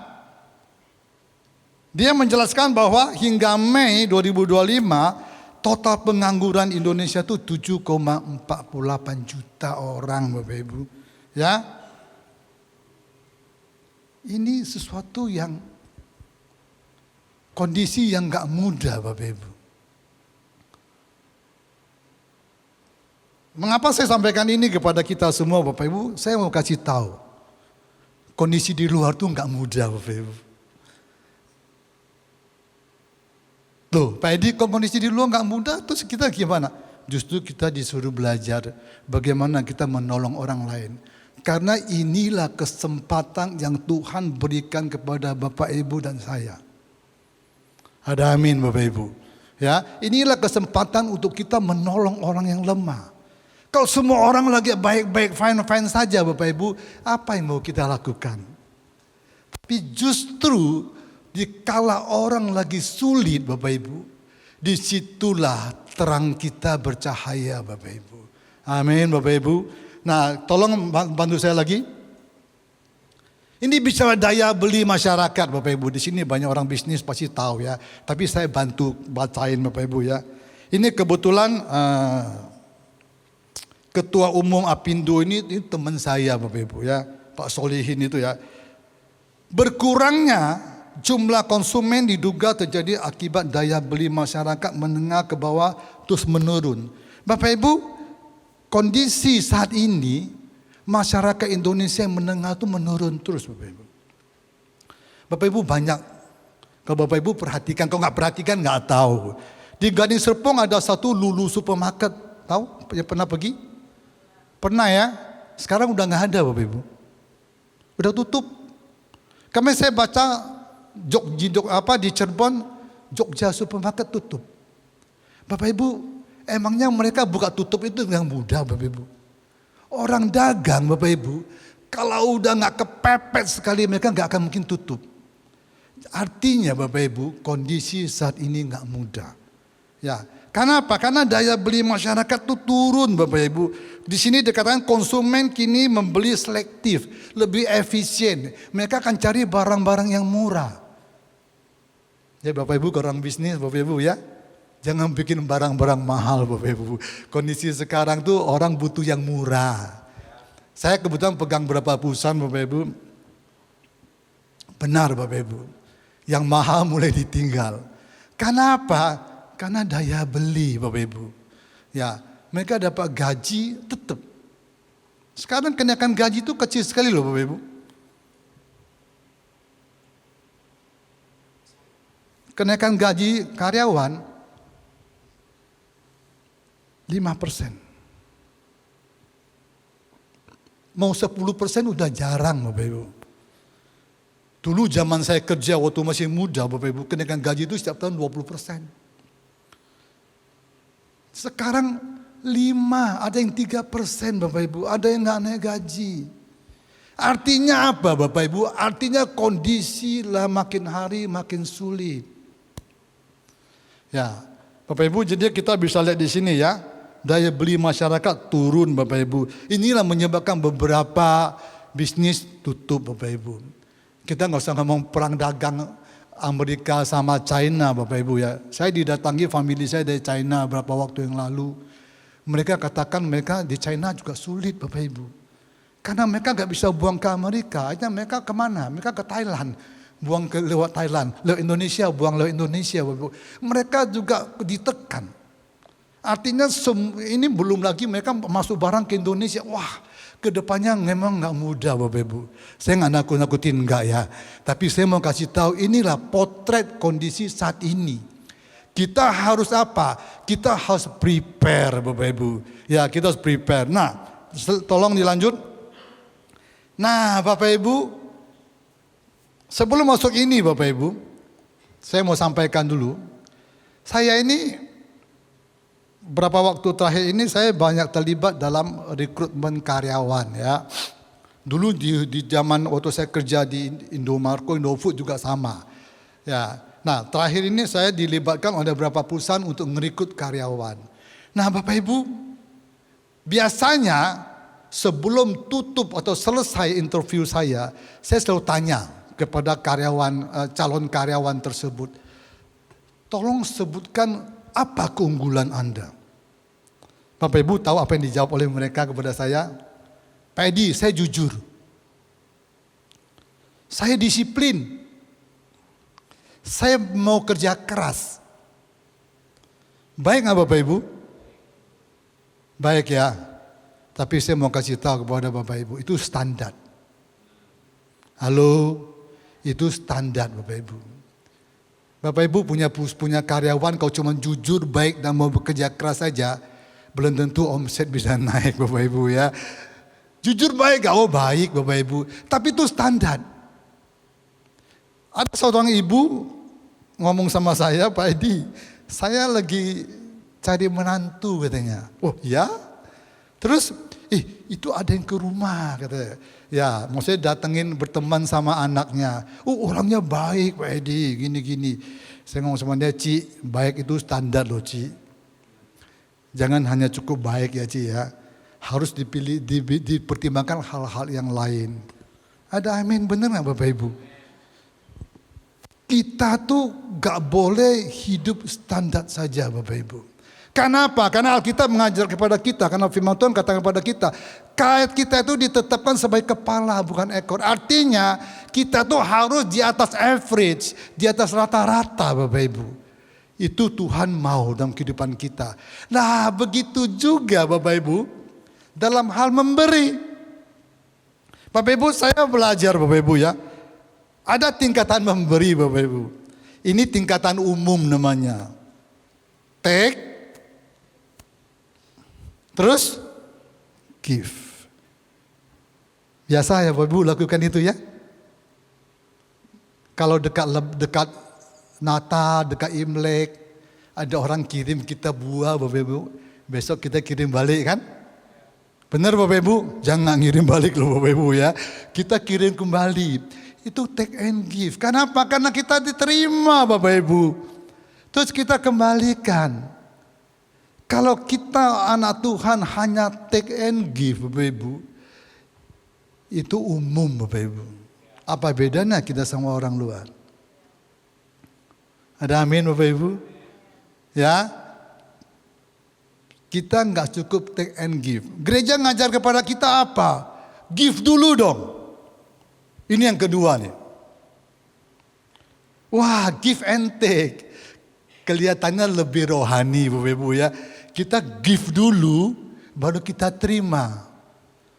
Dia menjelaskan bahwa hingga Mei 2025 total pengangguran Indonesia itu 7,48 juta orang, Bapak Ibu. Ya, ini sesuatu yang kondisi yang gak mudah, Bapak Ibu. Mengapa saya sampaikan ini kepada kita semua, Bapak Ibu? Saya mau kasih tahu, kondisi di luar tuh gak mudah, Bapak Ibu. Tuh, Pak Edi, kondisi di luar gak mudah, terus kita gimana? Justru kita disuruh belajar bagaimana kita menolong orang lain. Karena inilah kesempatan yang Tuhan berikan kepada Bapak Ibu dan saya. Ada amin, Bapak Ibu. Ya, inilah kesempatan untuk kita menolong orang yang lemah. Kalau semua orang lagi baik-baik, fine-fine saja, Bapak Ibu, apa yang mau kita lakukan? Tapi justru dikala orang lagi sulit, Bapak Ibu, disitulah terang kita bercahaya, Bapak Ibu. Amin, Bapak Ibu. Nah, tolong bantu saya lagi. Ini bicara daya beli masyarakat, Bapak Ibu. Di sini banyak orang bisnis pasti tahu ya. Tapi saya bantu bacain, Bapak Ibu ya. Ini kebetulan Ketua Umum Apindo ini teman saya, Bapak Ibu ya. Pak Solihin itu ya. Berkurangnya jumlah konsumen diduga terjadi akibat daya beli masyarakat menengah ke bawah terus menurun. Bapak Ibu, kondisi saat ini masyarakat Indonesia yang menengah itu menurun terus, Bapak Ibu. Bapak Ibu banyak, kalau Bapak Ibu perhatikan, kalau nggak perhatikan nggak tahu. Di Gading Serpong ada satu Lulu Supermarket, tahu? Pernah pergi? Pernah ya? Sekarang udah nggak ada, Bapak Ibu. Udah tutup. Kemarin saya baca di Cirebon, Jogja Supermarket tutup. Bapak Ibu, emangnya mereka buka tutup itu dengan mudah, Bapak Ibu? Orang dagang, Bapak Ibu, kalau udah nggak kepepet sekali mereka nggak akan mungkin tutup. Artinya, Bapak Ibu, kondisi saat ini nggak mudah. Ya, karena apa? Karena daya beli masyarakat itu turun, Bapak Ibu. Di sini dikatakan konsumen kini membeli selektif, lebih efisien. Mereka akan cari barang-barang yang murah. Ya, Bapak Ibu, orang bisnis, Bapak Ibu ya. Jangan bikin barang-barang mahal, Bapak Ibu. Kondisi sekarang tuh orang butuh yang murah. Saya kebetulan pegang beberapa perusahaan, Bapak Ibu. Benar, Bapak Ibu. Yang mahal mulai ditinggal. Karena apa? Karena daya beli, Bapak Ibu. Ya, mereka dapat gaji tetap. Sekarang kenaikan gaji itu kecil sekali loh, Bapak Ibu. Kenaikan gaji karyawan 5%. Mau 10% udah jarang, Bapak Ibu. Dulu zaman saya kerja waktu masih muda, Bapak Ibu, kenaikan gaji itu setiap tahun 20%. Sekarang 5, ada yang 3%, Bapak Ibu, ada yang nggak naik gaji. Artinya apa, Bapak Ibu? Artinya kondisi lah makin hari makin sulit. Ya, Bapak Ibu, jadi kita bisa lihat di sini ya, daya beli masyarakat turun, Bapak Ibu. Inilah menyebabkan beberapa bisnis tutup, Bapak Ibu. Kita nggak usah ngomong perang dagang Amerika sama China, Bapak Ibu ya. Saya didatangi famili saya dari China beberapa waktu yang lalu. Mereka katakan mereka di China juga sulit, Bapak Ibu. Karena mereka nggak bisa buang ke Amerika, akhirnya mereka kemana? Mereka ke Thailand. Buang ke lewat Thailand, lewat Indonesia, buang lewat Indonesia, Bapak Ibu. Mereka juga ditekan. Artinya ini belum lagi mereka masuk barang ke Indonesia. Wah, kedepannya memang nggak mudah, Bapak Ibu. Saya nggak nakut-nakutin, nggak ya. Tapi saya mau kasih tahu inilah potret kondisi saat ini. Kita harus apa? Kita harus prepare, Bapak Ibu. Ya, kita harus prepare. Nah, tolong dilanjut. Nah, Bapak Ibu, sebelum masuk ini, Bapak Ibu, saya mau sampaikan dulu. Saya ini berapa waktu terakhir ini saya banyak terlibat dalam rekrutmen karyawan ya. Dulu di zaman waktu saya kerja di Indomarko, Indofood juga sama. Ya. Nah, terakhir ini saya dilibatkan oleh beberapa perusahaan untuk merekrut karyawan. Nah, Bapak Ibu, biasanya sebelum tutup atau selesai interview saya selalu tanya kepada calon karyawan tersebut, tolong sebutkan apa keunggulan Anda? Bapak Ibu tahu apa yang dijawab oleh mereka kepada saya? Pak Edi, saya jujur. Saya disiplin. Saya mau kerja keras. Baik nggak Bapak Ibu? Baik ya. Tapi saya mau kasih tahu kepada Bapak Ibu, itu standar. Halo, itu standar Bapak Ibu. Bapak Ibu punya karyawan, kalau cuma jujur, baik dan mau bekerja keras saja, belum tentu omset bisa naik Bapak Ibu ya. Jujur baik, baik Bapak Ibu. Tapi itu standar. Ada seorang ibu ngomong sama saya, Pak Edi, saya lagi cari menantu katanya. Oh ya? Terus, itu ada yang ke rumah katanya. Ya, maksudnya datengin berteman sama anaknya. Orangnya baik Pak Edi, gini-gini. Saya ngomong sama dia, Ci, baik itu standar loh Ci. Jangan hanya cukup baik ya Ci ya. Harus dipertimbangkan hal-hal yang lain. Ada amin, bener gak Bapak Ibu? Kita tuh gak boleh hidup standar saja Bapak Ibu. Kenapa? Karena Alkitab mengajar kepada kita, karena firman Tuhan katakan kepada kita, kita itu ditetapkan sebagai kepala bukan ekor. Artinya kita tuh harus di atas average, di atas rata-rata Bapak Ibu. Itu Tuhan mau dalam kehidupan kita. Nah begitu juga Bapak Ibu dalam hal memberi. Bapak Ibu saya belajar Bapak Ibu ya. Ada tingkatan memberi Bapak Ibu. Ini tingkatan umum namanya. Take. Terus give. Biasa ya Bapak Ibu lakukan itu ya. Kalau dekat Natal, dekat Imlek, ada orang kirim kita buah Bapak Ibu. Besok kita kirim balik kan? Benar Bapak Ibu? Jangan ngirim balik loh Bapak Ibu ya. Kita kirim kembali. Itu take and give. Kenapa? Karena kita diterima Bapak Ibu. Terus kita kembalikan. Kalau kita anak Tuhan hanya take and give Bapak Ibu, itu umum Bapak Ibu. Apa bedanya kita sama orang luar? Ada amin Bapak Ibu? Ya, kita nggak cukup take and give. Gereja ngajar kepada kita apa? Give dulu dong. Ini yang kedua nih. Wah, give and take. Kelihatannya lebih rohani Bapak Ibu ya. Kita give dulu, baru kita terima.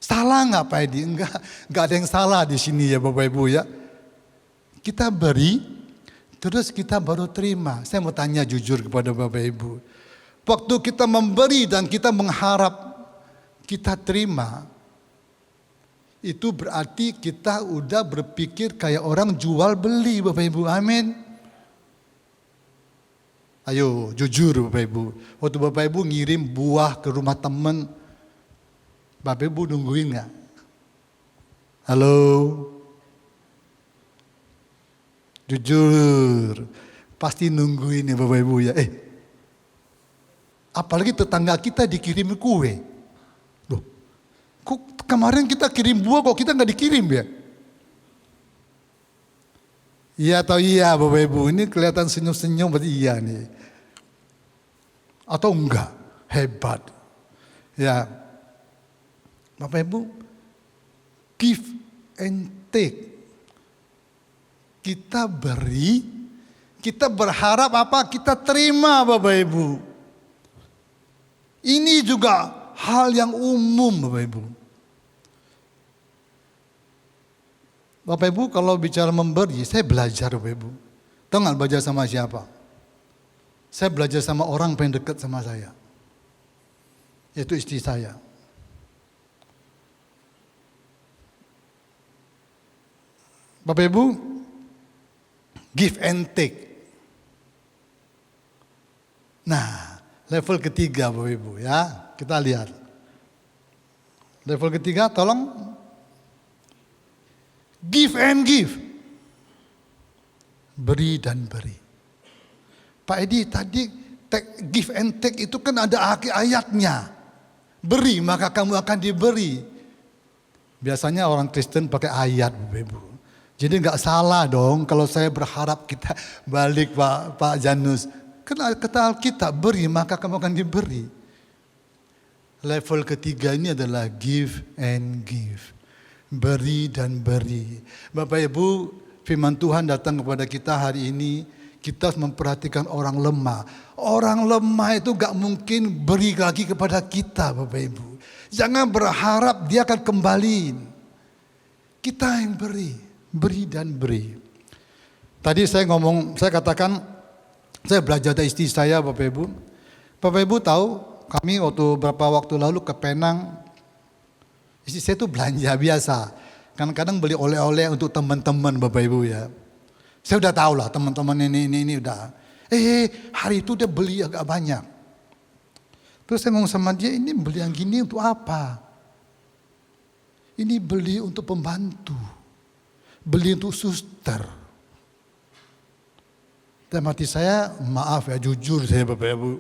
Salah nggak Pak Edi? Enggak ada yang salah di sini ya Bapak Ibu ya. Kita beri, terus kita baru terima. Saya mau tanya jujur kepada Bapak Ibu. Waktu kita memberi dan kita mengharap kita terima, itu berarti kita udah berpikir kayak orang jual beli Bapak Ibu. Amin. Ayo jujur Bapak Ibu. Waktu Bapak Ibu ngirim buah ke rumah teman, Bapak Ibu nungguin gak? Halo? Jujur. Pasti nungguin ya Bapak Ibu ya. Apalagi tetangga kita dikirim kue. Loh, kok kemarin kita kirim buah kok kita gak dikirim ya? Iya atau iya Bapak Ibu, ini kelihatan senyum-senyum berarti iya nih. Atau enggak, hebat. Ya, Bapak Ibu, give and take. Kita beri, kita berharap apa? Kita terima Bapak Ibu. Ini juga hal yang umum Bapak Ibu. Bapak Ibu kalau bicara memberi, saya belajar Bapak Ibu. Tahu nggak belajar sama siapa? Saya belajar sama orang paling dekat sama saya. Yaitu istri saya. Bapak Ibu, give and take. Nah, level ketiga Bapak Ibu ya, kita lihat. Level ketiga tolong. Give and give. Beri dan beri. Pak Edi tadi give and take itu kan ada ayatnya. Beri maka kamu akan diberi. Biasanya orang Kristen pakai ayat Bapak Ibu. Jadi nggak salah dong kalau saya berharap kita balik Pak Janus. Kata Alkitab, beri maka kamu akan diberi. Level ketiga ini adalah give and give. Beri dan beri. Bapak Ibu, firman Tuhan datang kepada kita hari ini. Kita harus memperhatikan orang lemah. Orang lemah itu gak mungkin beri lagi kepada kita, Bapak Ibu. Jangan berharap dia akan kembaliin. Kita yang beri dan beri. Tadi saya katakan, saya belajar dari istri saya, Bapak Ibu. Bapak Ibu tahu, kami beberapa waktu lalu ke Penang, istri saya itu belanja biasa. Kadang-kadang beli oleh-oleh untuk teman-teman, Bapak Ibu ya. Saya udah tahu lah teman-teman ini udah. Hari itu dia beli agak banyak. Terus saya ngomong sama dia, ini beli yang gini untuk apa? Ini beli untuk pembantu. Beli untuk suster. Dan hati saya, maaf ya, jujur saya Bapak Ibu.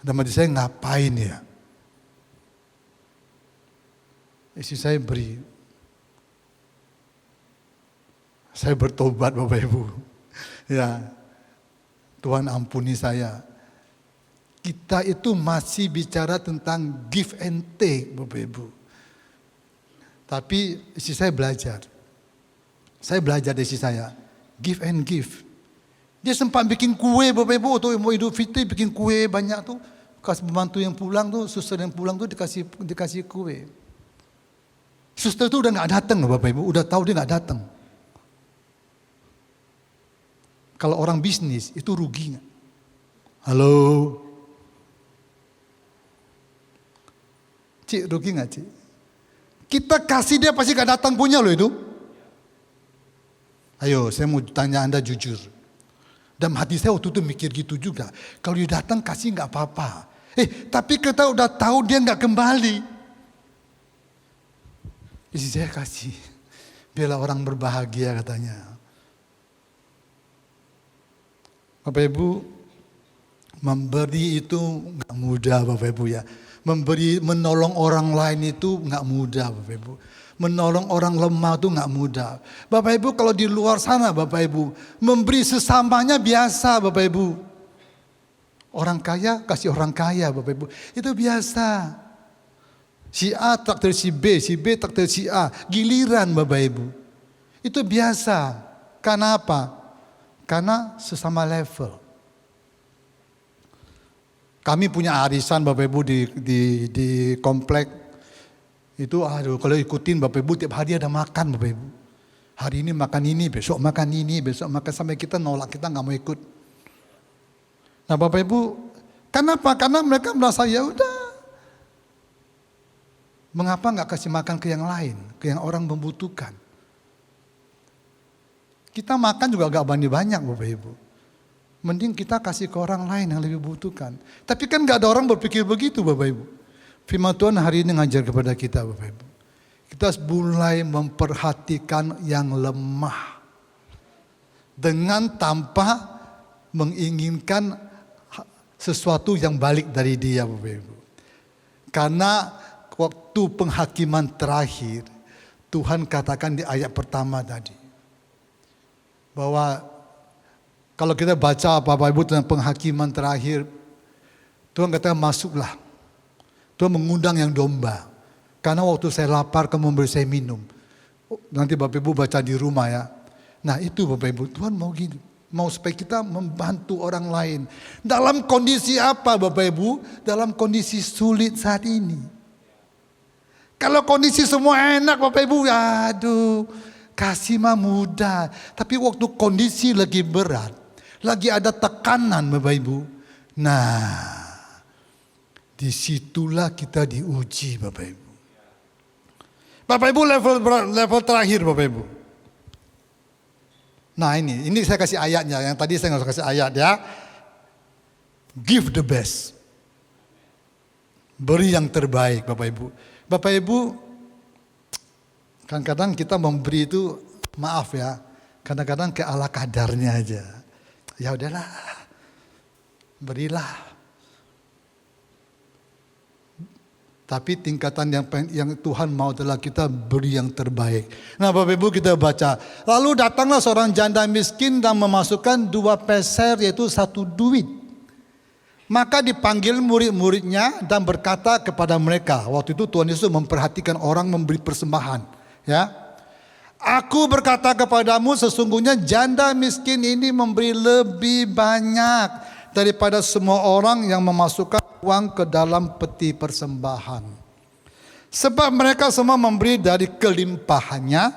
Dan hati saya ngapain ya? Istri saya beri. Saya bertobat Bapak Ibu. Ya, Tuhan ampuni saya. Kita itu masih bicara tentang give and take Bapak Ibu. Tapi istri saya belajar. Saya belajar dari istri saya. Give and give. Dia sempat bikin kue Bapak Ibu. Waktu mau Idul Fitri bikin kue banyak tuh. Kasih pembantu yang pulang tuh, suster yang pulang tuh dikasih kue. Suster tuh udah gak datang loh Bapak Ibu. Udah tahu dia gak datang. Kalau orang bisnis itu rugi gak? Halo? Cik, rugi gak Cik? Kita kasih dia pasti gak datang punya loh itu. Ayo saya mau tanya Anda jujur. Dan hati saya waktu itu mikir gitu juga. Kalau dia datang kasih gak apa-apa. Tapi kita udah tahu dia gak kembali. Istri saya kasih. Biarlah orang berbahagia katanya. Bapak Ibu, memberi itu gak mudah Bapak Ibu ya. Menolong orang lain itu gak mudah Bapak Ibu. Menolong orang lemah itu gak mudah. Bapak Ibu kalau di luar sana Bapak Ibu, memberi sesamanya biasa Bapak Ibu. Orang kaya kasih orang kaya Bapak Ibu. Itu biasa. Si A traktir si B traktir si A. Giliran Bapak Ibu. Itu biasa. Karena apa? Karena sesama level. Kami punya arisan Bapak Ibu di komplek. Itu kalau ikutin Bapak Ibu tiap hari ada makan Bapak Ibu. Hari ini makan ini, besok makan ini, besok makan sampai kita nolak, kita gak mau ikut. Nah Bapak Ibu, kenapa? Karena mereka merasa ya udah. Mengapa gak kasih makan ke yang lain, ke yang orang membutuhkan? Kita makan juga gak banyak Bapak Ibu. Mending kita kasih ke orang lain yang lebih butuhkan. Tapi kan gak ada orang berpikir begitu Bapak Ibu. Firman Tuhan hari ini ngajar kepada kita Bapak Ibu. Kita harus mulai memperhatikan yang lemah. Dengan tanpa menginginkan sesuatu yang balik dari dia Bapak Ibu. Karena waktu penghakiman terakhir, Tuhan katakan di ayat pertama tadi. Bahwa kalau kita baca Bapak Ibu tentang penghakiman terakhir, Tuhan kata masuklah. Tuhan mengundang yang domba. Karena waktu saya lapar kamu memberi saya minum. Nanti Bapak Ibu baca di rumah ya. Nah itu Bapak Ibu, Tuhan mau gini. Mau supaya kita membantu orang lain. Dalam kondisi apa Bapak Ibu? Dalam kondisi sulit saat ini. Kalau kondisi semua enak Bapak Ibu, aduh. Kasih mah mudah, tapi waktu kondisi lagi berat, lagi ada tekanan Bapak Ibu. Nah, disitulah kita diuji Bapak Ibu. Bapak Ibu level terakhir Bapak Ibu. Nah ini saya kasih ayatnya, yang tadi saya nggak usah kasih ayat ya. Give the best. Beri yang terbaik Bapak Ibu. Bapak Ibu, kadang-kadang kita memberi itu, maaf ya, kadang-kadang ke ala kadarnya aja. Ya udahlah, berilah. Tapi tingkatan yang Tuhan mau adalah kita beri yang terbaik. Nah Bapak Ibu kita baca. Lalu datanglah seorang janda miskin dan memasukkan 2 peser yaitu 1 duit. Maka dipanggil murid-muridnya dan berkata kepada mereka. Waktu itu Tuhan Yesus memperhatikan orang memberi persembahan. Ya, aku berkata kepadamu, sesungguhnya janda miskin ini memberi lebih banyak daripada semua orang yang memasukkan uang ke dalam peti persembahan. Sebab mereka semua memberi dari kelimpahannya,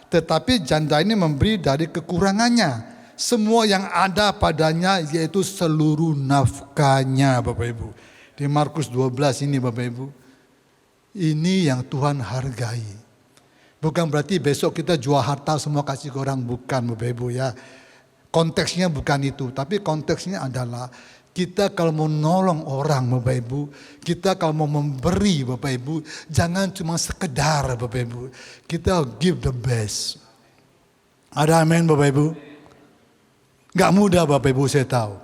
tetapi janda ini memberi dari kekurangannya. Semua yang ada padanya, yaitu seluruh nafkahnya, Bapak Ibu. Di Markus 12 ini, Bapak Ibu. Ini yang Tuhan hargai. Bukan berarti besok kita jual harta semua kasih ke orang, bukan, Bapak Ibu ya. Konteksnya bukan itu, tapi konteksnya adalah kita kalau mau nolong orang, Bapak Ibu, kita kalau mau memberi, Bapak Ibu, jangan cuma sekedar, Bapak Ibu. Kita give the best. Ada amin, Bapak Ibu? Gak mudah, Bapak Ibu, saya tahu.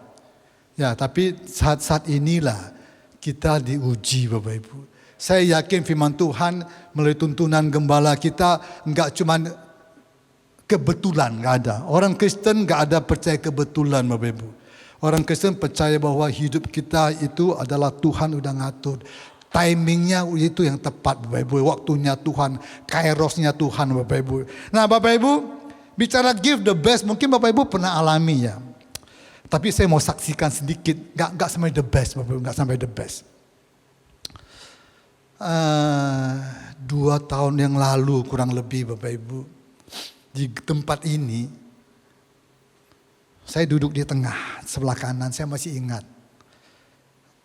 Ya, tapi saat-saat inilah kita diuji, Bapak Ibu. Saya yakin firman Tuhan melalui tuntunan gembala kita gak cuma kebetulan, gak ada. Orang Kristen gak ada percaya kebetulan, Bapak Ibu. Orang Kristen percaya bahwa hidup kita itu adalah Tuhan udah ngatur. Timingnya itu yang tepat, Bapak Ibu. Waktunya Tuhan, kairosnya Tuhan, Bapak Ibu. Nah, Bapak Ibu, bicara give the best, mungkin Bapak Ibu pernah alami ya. Tapi saya mau saksikan sedikit, gak sampai the best, Bapak Ibu, gak sampai the best. 2 tahun yang lalu kurang lebih, Bapak Ibu, di tempat ini, saya duduk di tengah, sebelah kanan, saya masih ingat.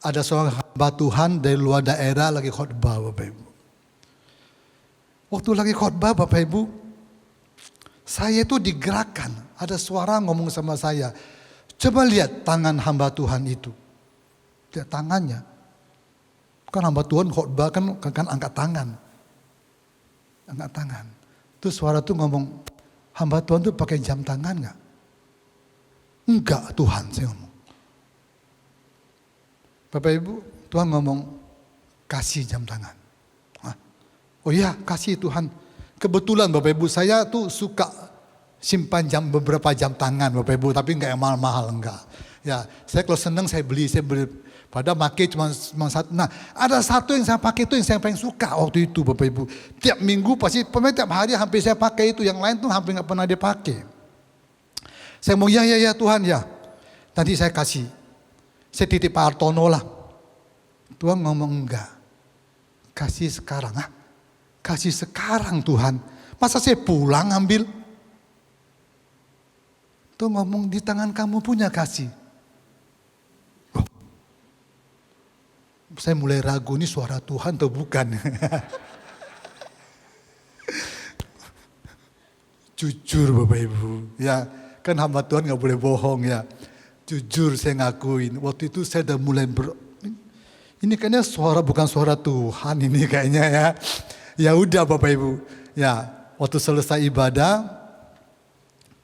Ada seorang hamba Tuhan dari luar daerah lagi khotbah, Bapak Ibu. Waktu lagi khotbah, Bapak Ibu, saya itu digerakkan, ada suara ngomong sama saya, coba lihat tangan hamba Tuhan itu. Lihat tangannya. Kan hamba Tuhan khotbah kan angkat tangan. Angkat tangan. Terus suara tuh ngomong, hamba Tuhan tuh pakai jam tangan gak? Enggak Tuhan, saya ngomong. Bapak Ibu, Tuhan ngomong, kasih jam tangan. Hah? Oh iya, kasih Tuhan. Kebetulan Bapak Ibu, saya tuh suka simpan beberapa jam tangan Bapak Ibu, tapi enggak yang mahal-mahal, enggak. Ya, saya kalau senang saya beli. Padahal pakai cuma satu. Nah, ada satu yang saya pakai itu yang saya paling suka waktu itu Bapak Ibu. Tiap minggu pasti, tiap hari hampir saya pakai itu. Yang lain tuh hampir enggak pernah dipakai. Saya mau ya Tuhan ya. Nanti saya kasih. Saya titip Pak Artono lah. Tuhan ngomong enggak. Kasih sekarang. Kasih sekarang Tuhan. Masa saya pulang ambil? Tuh ngomong di tangan kamu punya kasih. Oh. Saya mulai ragu ini suara Tuhan atau bukan. Jujur Bapak Ibu. Ya kan hamba Tuhan gak boleh bohong ya. Jujur saya ngakuin. Waktu itu saya udah mulai ini kayaknya bukan suara Tuhan ini kayaknya ya. Ya udah Bapak Ibu. Ya waktu selesai ibadah,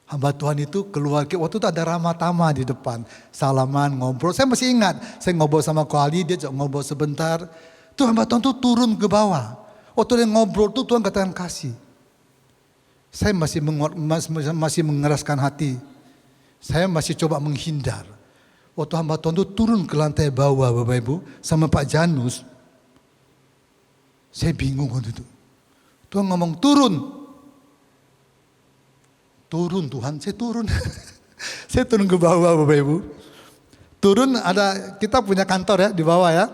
hamba Tuhan itu keluar. Waktu itu ada ramah tamah di depan. Salaman, ngobrol. Saya masih ingat. Saya ngobrol sama Ko Ali, dia juga ngobrol sebentar. Tuh hamba Tuhan tuh turun ke bawah. Waktu dia ngobrol tuh Tuhan katakan kasih. Saya masih mengeraskan hati. Saya masih coba menghindar. Waktu hamba Tuhan itu turun ke lantai bawah Bapak Ibu. Sama Pak Janus. Saya bingung waktu itu. Tuhan ngomong turun. Turun Tuhan, saya turun. Saya turun ke bawah Bapak Ibu. Turun kita punya kantor ya di bawah ya.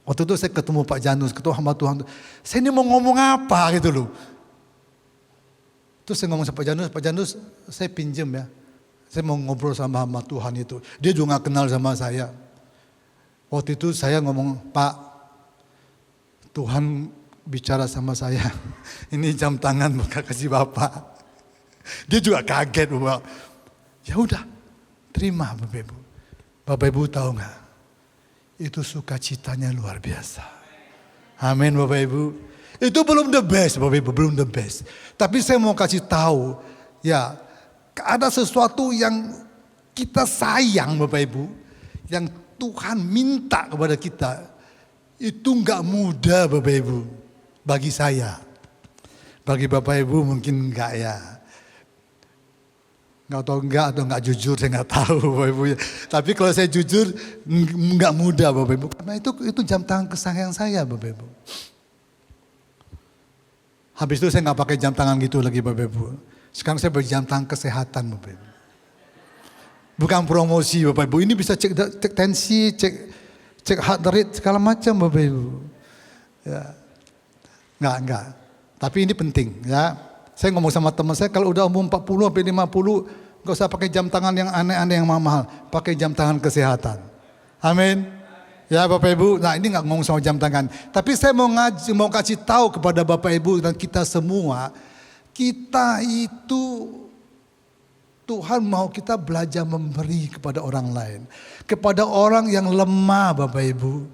Waktu itu saya ketemu Pak Janus, ketemu hamba Tuhan. Saya ini mau ngomong apa gitu loh. Terus saya ngomong sama Pak Janus saya pinjem ya. Saya mau ngobrol sama hamba Tuhan itu. Dia juga gak kenal sama saya. Waktu itu saya ngomong, Pak, Tuhan bicara sama saya. Ini jam tangan bukan kasih Bapak. Dia juga kaget Bapak. Ya udah, terima Bapak Ibu. Bapak Ibu tahu gak? Itu sukacitanya luar biasa. Amin Bapak Ibu. Itu belum the best Bapak Ibu, belum the best. Tapi saya mau kasih tahu, ya ada sesuatu yang kita sayang Bapak Ibu, yang Tuhan minta kepada kita, itu gak mudah Bapak Ibu. Bagi saya, bagi Bapak Ibu mungkin enggak ya. Nggak tahu enggak atau enggak jujur, saya nggak tahu Bapak Ibu ya. Tapi kalau saya jujur enggak mudah Bapak Ibu. Karena itu jam tangan kesayangan saya Bapak Ibu. Habis itu saya nggak pakai jam tangan gitu lagi Bapak Ibu. Sekarang saya beri jam tangan kesehatan Bapak Ibu. Bukan promosi Bapak Ibu. Ini bisa cek tensi, cek heart rate segala macam Bapak Ibu. Ya. Enggak. Tapi ini penting ya. Saya ngomong sama teman saya, kalau udah umur 40 sampai 50, enggak usah pakai jam tangan yang aneh-aneh yang mahal, pakai jam tangan kesehatan. Amin. Ya Bapak Ibu, nah ini enggak ngomong sama jam tangan. Tapi saya mau kasih tahu kepada Bapak Ibu dan kita semua, kita itu Tuhan mau kita belajar memberi kepada orang lain. Kepada orang yang lemah Bapak Ibu.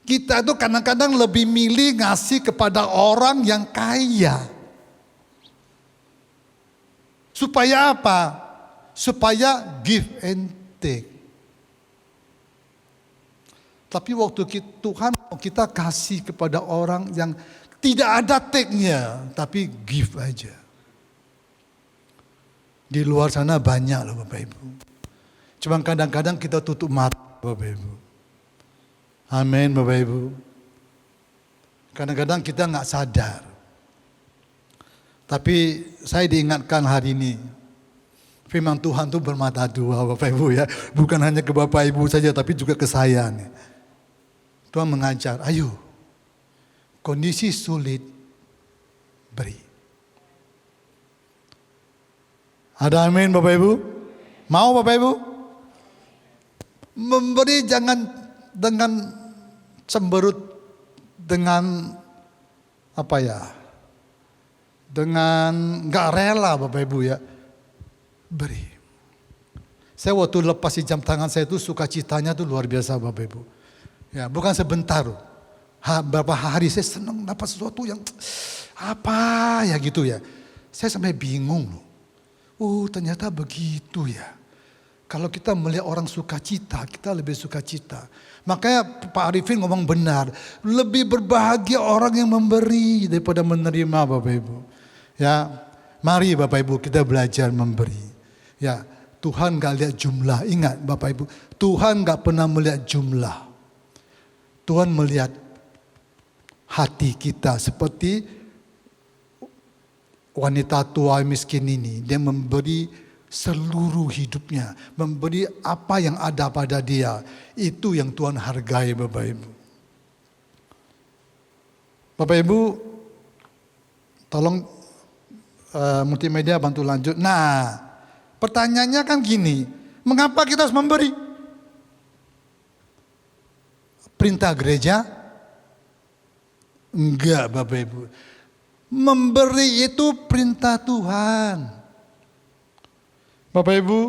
Kita itu kadang-kadang lebih milih ngasih kepada orang yang kaya. Supaya apa? Supaya give and take. Tapi waktu Tuhan mau kita kasih kepada orang yang tidak ada take-nya, tapi give aja. Di luar sana banyak loh Bapak Ibu. Cuma kadang-kadang kita tutup mata Bapak Ibu. Amin Bapak Ibu. Kadang-kadang kita nggak sadar. Tapi saya diingatkan hari ini, firman Tuhan itu bermata dua Bapak Ibu ya. Bukan hanya ke Bapak Ibu saja, tapi juga ke saya nih. Tuhan mengajar, ayo, kondisi sulit, beri. Ada amin Bapak Ibu? Mau Bapak Ibu? Memberi jangan dengan cemberut, dengan apa ya? Dengan gak rela Bapak Ibu ya, beri. Saya waktu lepas jam tangan saya itu sukacitanya tuh luar biasa Bapak Ibu. Ya bukan sebentar. Berapa hari saya senang dapat sesuatu yang apa ya gitu ya. Saya sampai bingung loh. Ternyata begitu ya. Kalau kita melihat orang sukacita, kita lebih sukacita. Makanya Pak Arifin ngomong benar. Lebih berbahagia orang yang memberi daripada menerima Bapak Ibu. Ya, mari Bapak Ibu kita belajar memberi. Ya, Tuhan gak lihat jumlah. Ingat Bapak Ibu, Tuhan gak pernah melihat jumlah. Tuhan melihat hati kita seperti wanita tua miskin ini. Dia memberi seluruh hidupnya. Memberi apa yang ada pada dia. Itu yang Tuhan hargai Bapak Ibu. Bapak Ibu, tolong multimedia bantu lanjut. Nah, pertanyaannya kan gini, mengapa kita harus memberi? Perintah gereja? Enggak Bapak Ibu. Memberi itu perintah Tuhan. Bapak Ibu,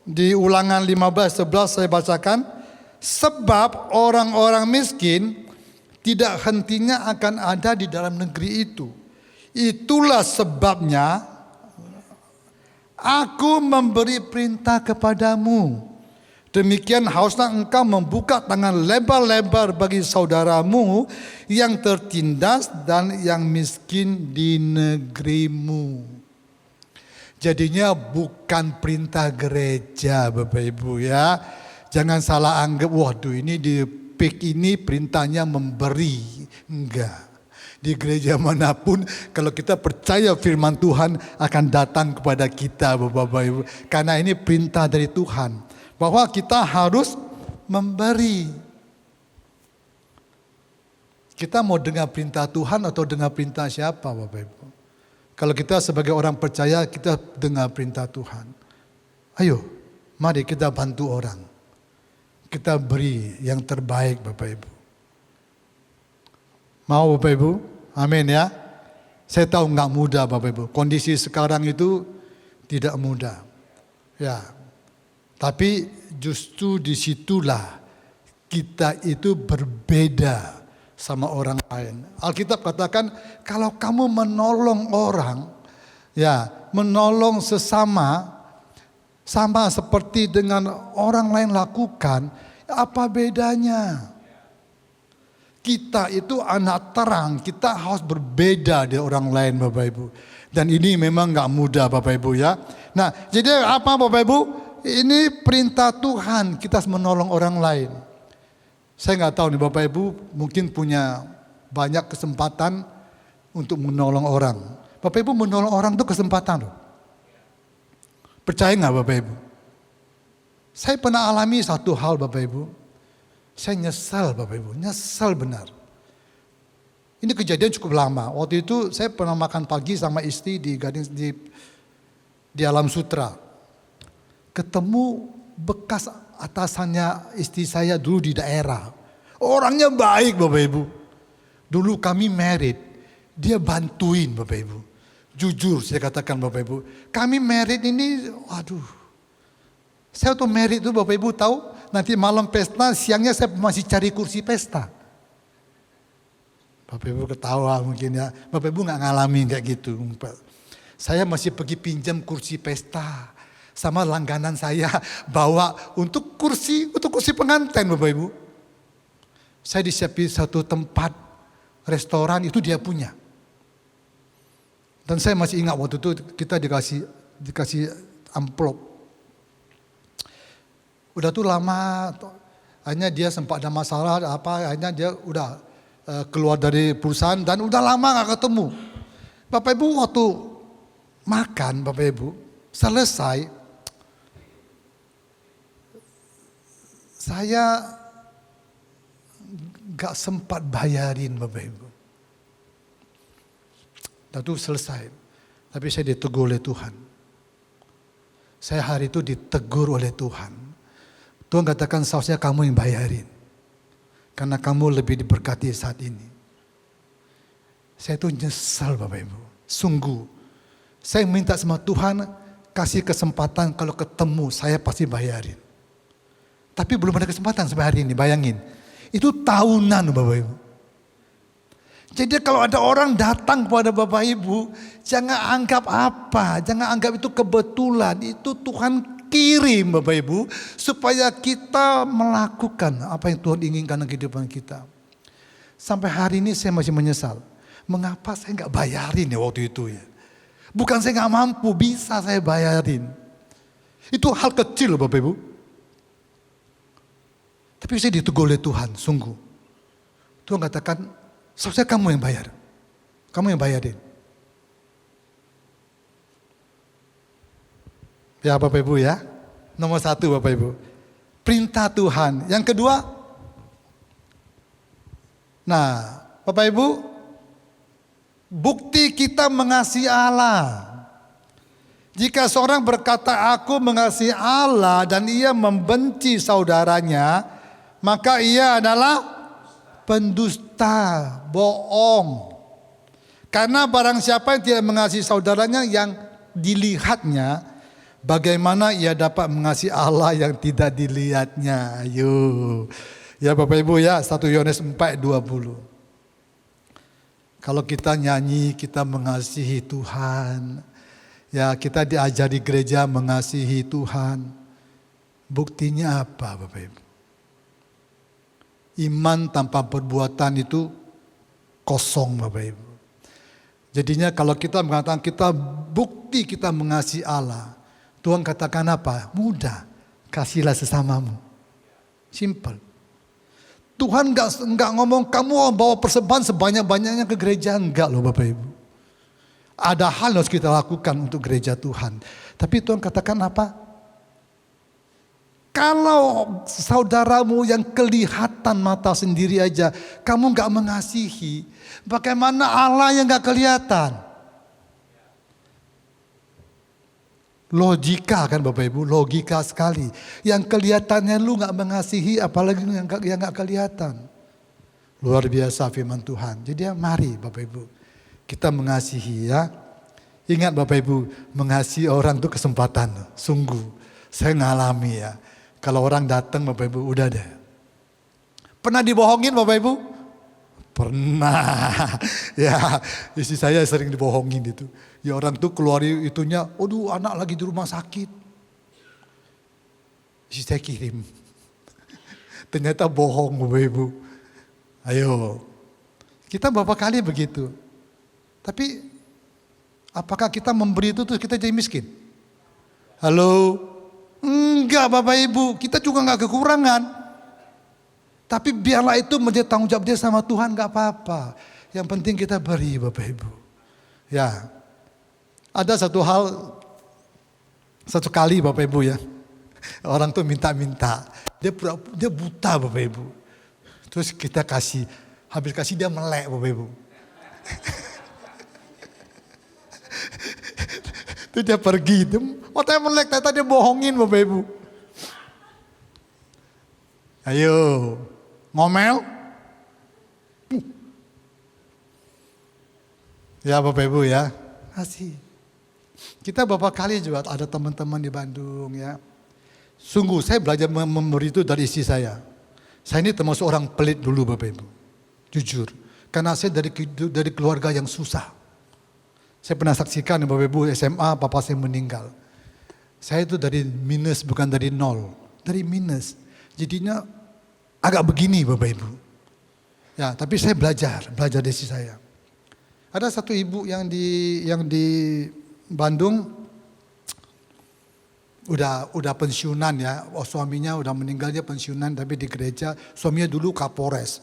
di Ulangan 15:11 saya bacakan, sebab orang-orang miskin tidak hentinya akan ada di dalam negeri itu. Itulah sebabnya aku memberi perintah kepadamu. Demikian haruslah engkau membuka tangan lebar-lebar bagi saudaramu yang tertindas dan yang miskin di negerimu. Jadinya bukan perintah gereja Bapak Ibu ya. Jangan salah anggap, waduh ini di PIK ini perintahnya memberi. Enggak. Di gereja manapun kalau kita percaya firman Tuhan akan datang kepada kita Bapak Ibu. Karena ini perintah dari Tuhan. Bahwa kita harus memberi. Kita mau dengar perintah Tuhan atau dengar perintah siapa Bapak Ibu? Kalau kita sebagai orang percaya kita dengar perintah Tuhan. Ayo, mari kita bantu orang. Kita beri yang terbaik Bapak Ibu. Mau Bapak Ibu? Amin ya. Saya tahu nggak mudah Bapak Ibu. Kondisi sekarang itu tidak mudah. Ya. Tapi justru disitulah kita itu berbeda sama orang lain. Alkitab katakan kalau kamu menolong orang, ya menolong sesama, sama seperti dengan orang lain lakukan, apa bedanya? Kita itu anak terang, kita harus berbeda dari orang lain Bapak Ibu. Dan ini memang gak mudah Bapak Ibu ya. Nah, jadi apa Bapak Ibu? Ini perintah Tuhan kita menolong orang lain. Saya gak tahu nih Bapak Ibu mungkin punya banyak kesempatan untuk menolong orang. Bapak Ibu menolong orang itu kesempatan loh. Percaya gak Bapak Ibu? Saya pernah alami satu hal Bapak Ibu. Saya nyesal Bapak Ibu, nyesal benar. Ini kejadian cukup lama. Waktu itu saya pernah makan pagi sama istri di Alam Sutra. Ketemu bekas atasannya istri saya dulu di daerah. Orangnya baik Bapak Ibu. Dulu kami married, dia bantuin Bapak Ibu. Jujur saya katakan Bapak Ibu. Kami married ini, waduh. Saya waktu married itu Bapak Ibu tahu, nanti malam pesta, siangnya saya masih cari kursi pesta. Bapak Ibu ketawa mungkin ya. Bapak Ibu gak ngalamin kayak gitu. Saya masih pergi pinjam kursi pesta. Sama langganan saya bawa untuk kursi pengantin Bapak Ibu. Saya disiapin satu tempat restoran itu dia punya. Dan saya masih ingat waktu itu kita dikasih amplop. Udah tuh lama, hanya dia sempat ada masalah hanya dia udah keluar dari perusahaan dan udah lama gak ketemu. Bapak Ibu waktu makan Bapak Ibu selesai, saya gak sempat bayarin Bapak Ibu. Dan itu selesai. Tapi saya ditegur oleh Tuhan. Saya hari itu ditegur oleh Tuhan. Tuhan katakan seharusnya kamu yang bayarin. Karena kamu lebih diberkati saat ini. Saya tuh nyesal Bapak Ibu. Sungguh. Saya minta sama Tuhan kasih kesempatan kalau ketemu saya pasti bayarin. Tapi belum ada kesempatan sampai hari ini, bayangin. Itu tahunan Bapak Ibu. Jadi kalau ada orang datang kepada Bapak Ibu, jangan anggap apa, jangan anggap itu kebetulan. Itu Tuhan kirim Bapak Ibu supaya kita melakukan apa yang Tuhan inginkan dalam kehidupan kita. Sampai hari ini saya masih menyesal. Mengapa saya nggak bayarin ya waktu itu ya? Bukan saya nggak mampu, bisa saya bayarin. Itu hal kecil Bapak Ibu. Tapi saya ditegur oleh Tuhan, sungguh. Tuhan katakan, seharusnya kamu yang bayar. Kamu yang bayarin. Ya Bapak Ibu ya. Nomor 1 Bapak Ibu. Perintah Tuhan. Yang kedua. Nah Bapak Ibu. Bukti kita mengasihi Allah. Jika seorang berkata aku mengasihi Allah dan ia membenci saudaranya. Maka ia adalah pendusta, bohong. Karena barang siapa yang tidak mengasihi saudaranya yang dilihatnya. Bagaimana ia dapat mengasihi Allah yang tidak dilihatnya? Ayo. Ya Bapak Ibu ya, 1 Yohanes 4:20. Kalau kita nyanyi, kita mengasihi Tuhan. Ya kita diajari gereja mengasihi Tuhan. Buktinya apa Bapak Ibu? Iman tanpa perbuatan itu kosong Bapak Ibu. Jadinya kalau kita mengatakan bukti kita mengasihi Allah. Tuhan katakan apa? Mudah. Kasihlah sesamamu. Simple. Tuhan enggak ngomong kamu bawa persembahan sebanyak-banyaknya ke gereja. Enggak loh Bapak Ibu. Ada hal yang harus kita lakukan untuk gereja Tuhan. Tapi Tuhan katakan apa? Kalau saudaramu yang kelihatan mata sendiri aja. Kamu enggak mengasihi. Bagaimana Allah yang enggak kelihatan? Logika kan Bapak Ibu, logika sekali. Yang kelihatannya lu gak mengasihi, apalagi yang gak kelihatan. Luar biasa firman Tuhan. Jadi ya mari Bapak Ibu, kita mengasihi ya. Ingat Bapak Ibu, mengasihi orang itu kesempatan. Sungguh, saya ngalami ya. Kalau orang datang Bapak Ibu, udah deh. Pernah dibohongin Bapak Ibu? Pernah. Ya, istri saya sering dibohongin itu. Ya orang tuh keluar itunya, aduh anak lagi di rumah sakit. Istri saya kirim. Ternyata bohong Bapak Ibu. Ayo. Kita beberapa kali begitu. Tapi Apakah kita memberi itu terus kita jadi miskin? Halo? Enggak Bapak Ibu, kita juga enggak kekurangan. Tapi biarlah itu menjadi tanggung jawab dia sama Tuhan, enggak apa-apa. Yang penting kita beri Bapak Ibu. Ya, ada satu hal, satu kali Bapak Ibu ya. Orang tuh minta-minta, dia buta Bapak Ibu. Terus kita kasih, habis kasih dia melek Bapak Ibu. Itu dia pergi, matanya melek, ternyata dia bohongin Bapak Ibu. Ayo, ngomel. Ya Bapak Ibu ya, kasih. Kita beberapa kali juga ada teman-teman di Bandung ya. Sungguh saya belajar memberi itu dari istri saya. Saya ini termasuk orang pelit dulu Bapak Ibu. Jujur. Karena saya dari keluarga yang susah. Saya pernah saksikan Bapak Ibu SMA, papa saya meninggal. Saya itu dari minus bukan dari nol. Dari minus. Jadinya agak begini Bapak Ibu. Ya, tapi saya belajar dari istri saya. Ada satu ibu yang di Bandung udah pensiunan ya. Suaminya udah meninggal, dia pensiunan tapi di gereja. Suaminya dulu Kapolres.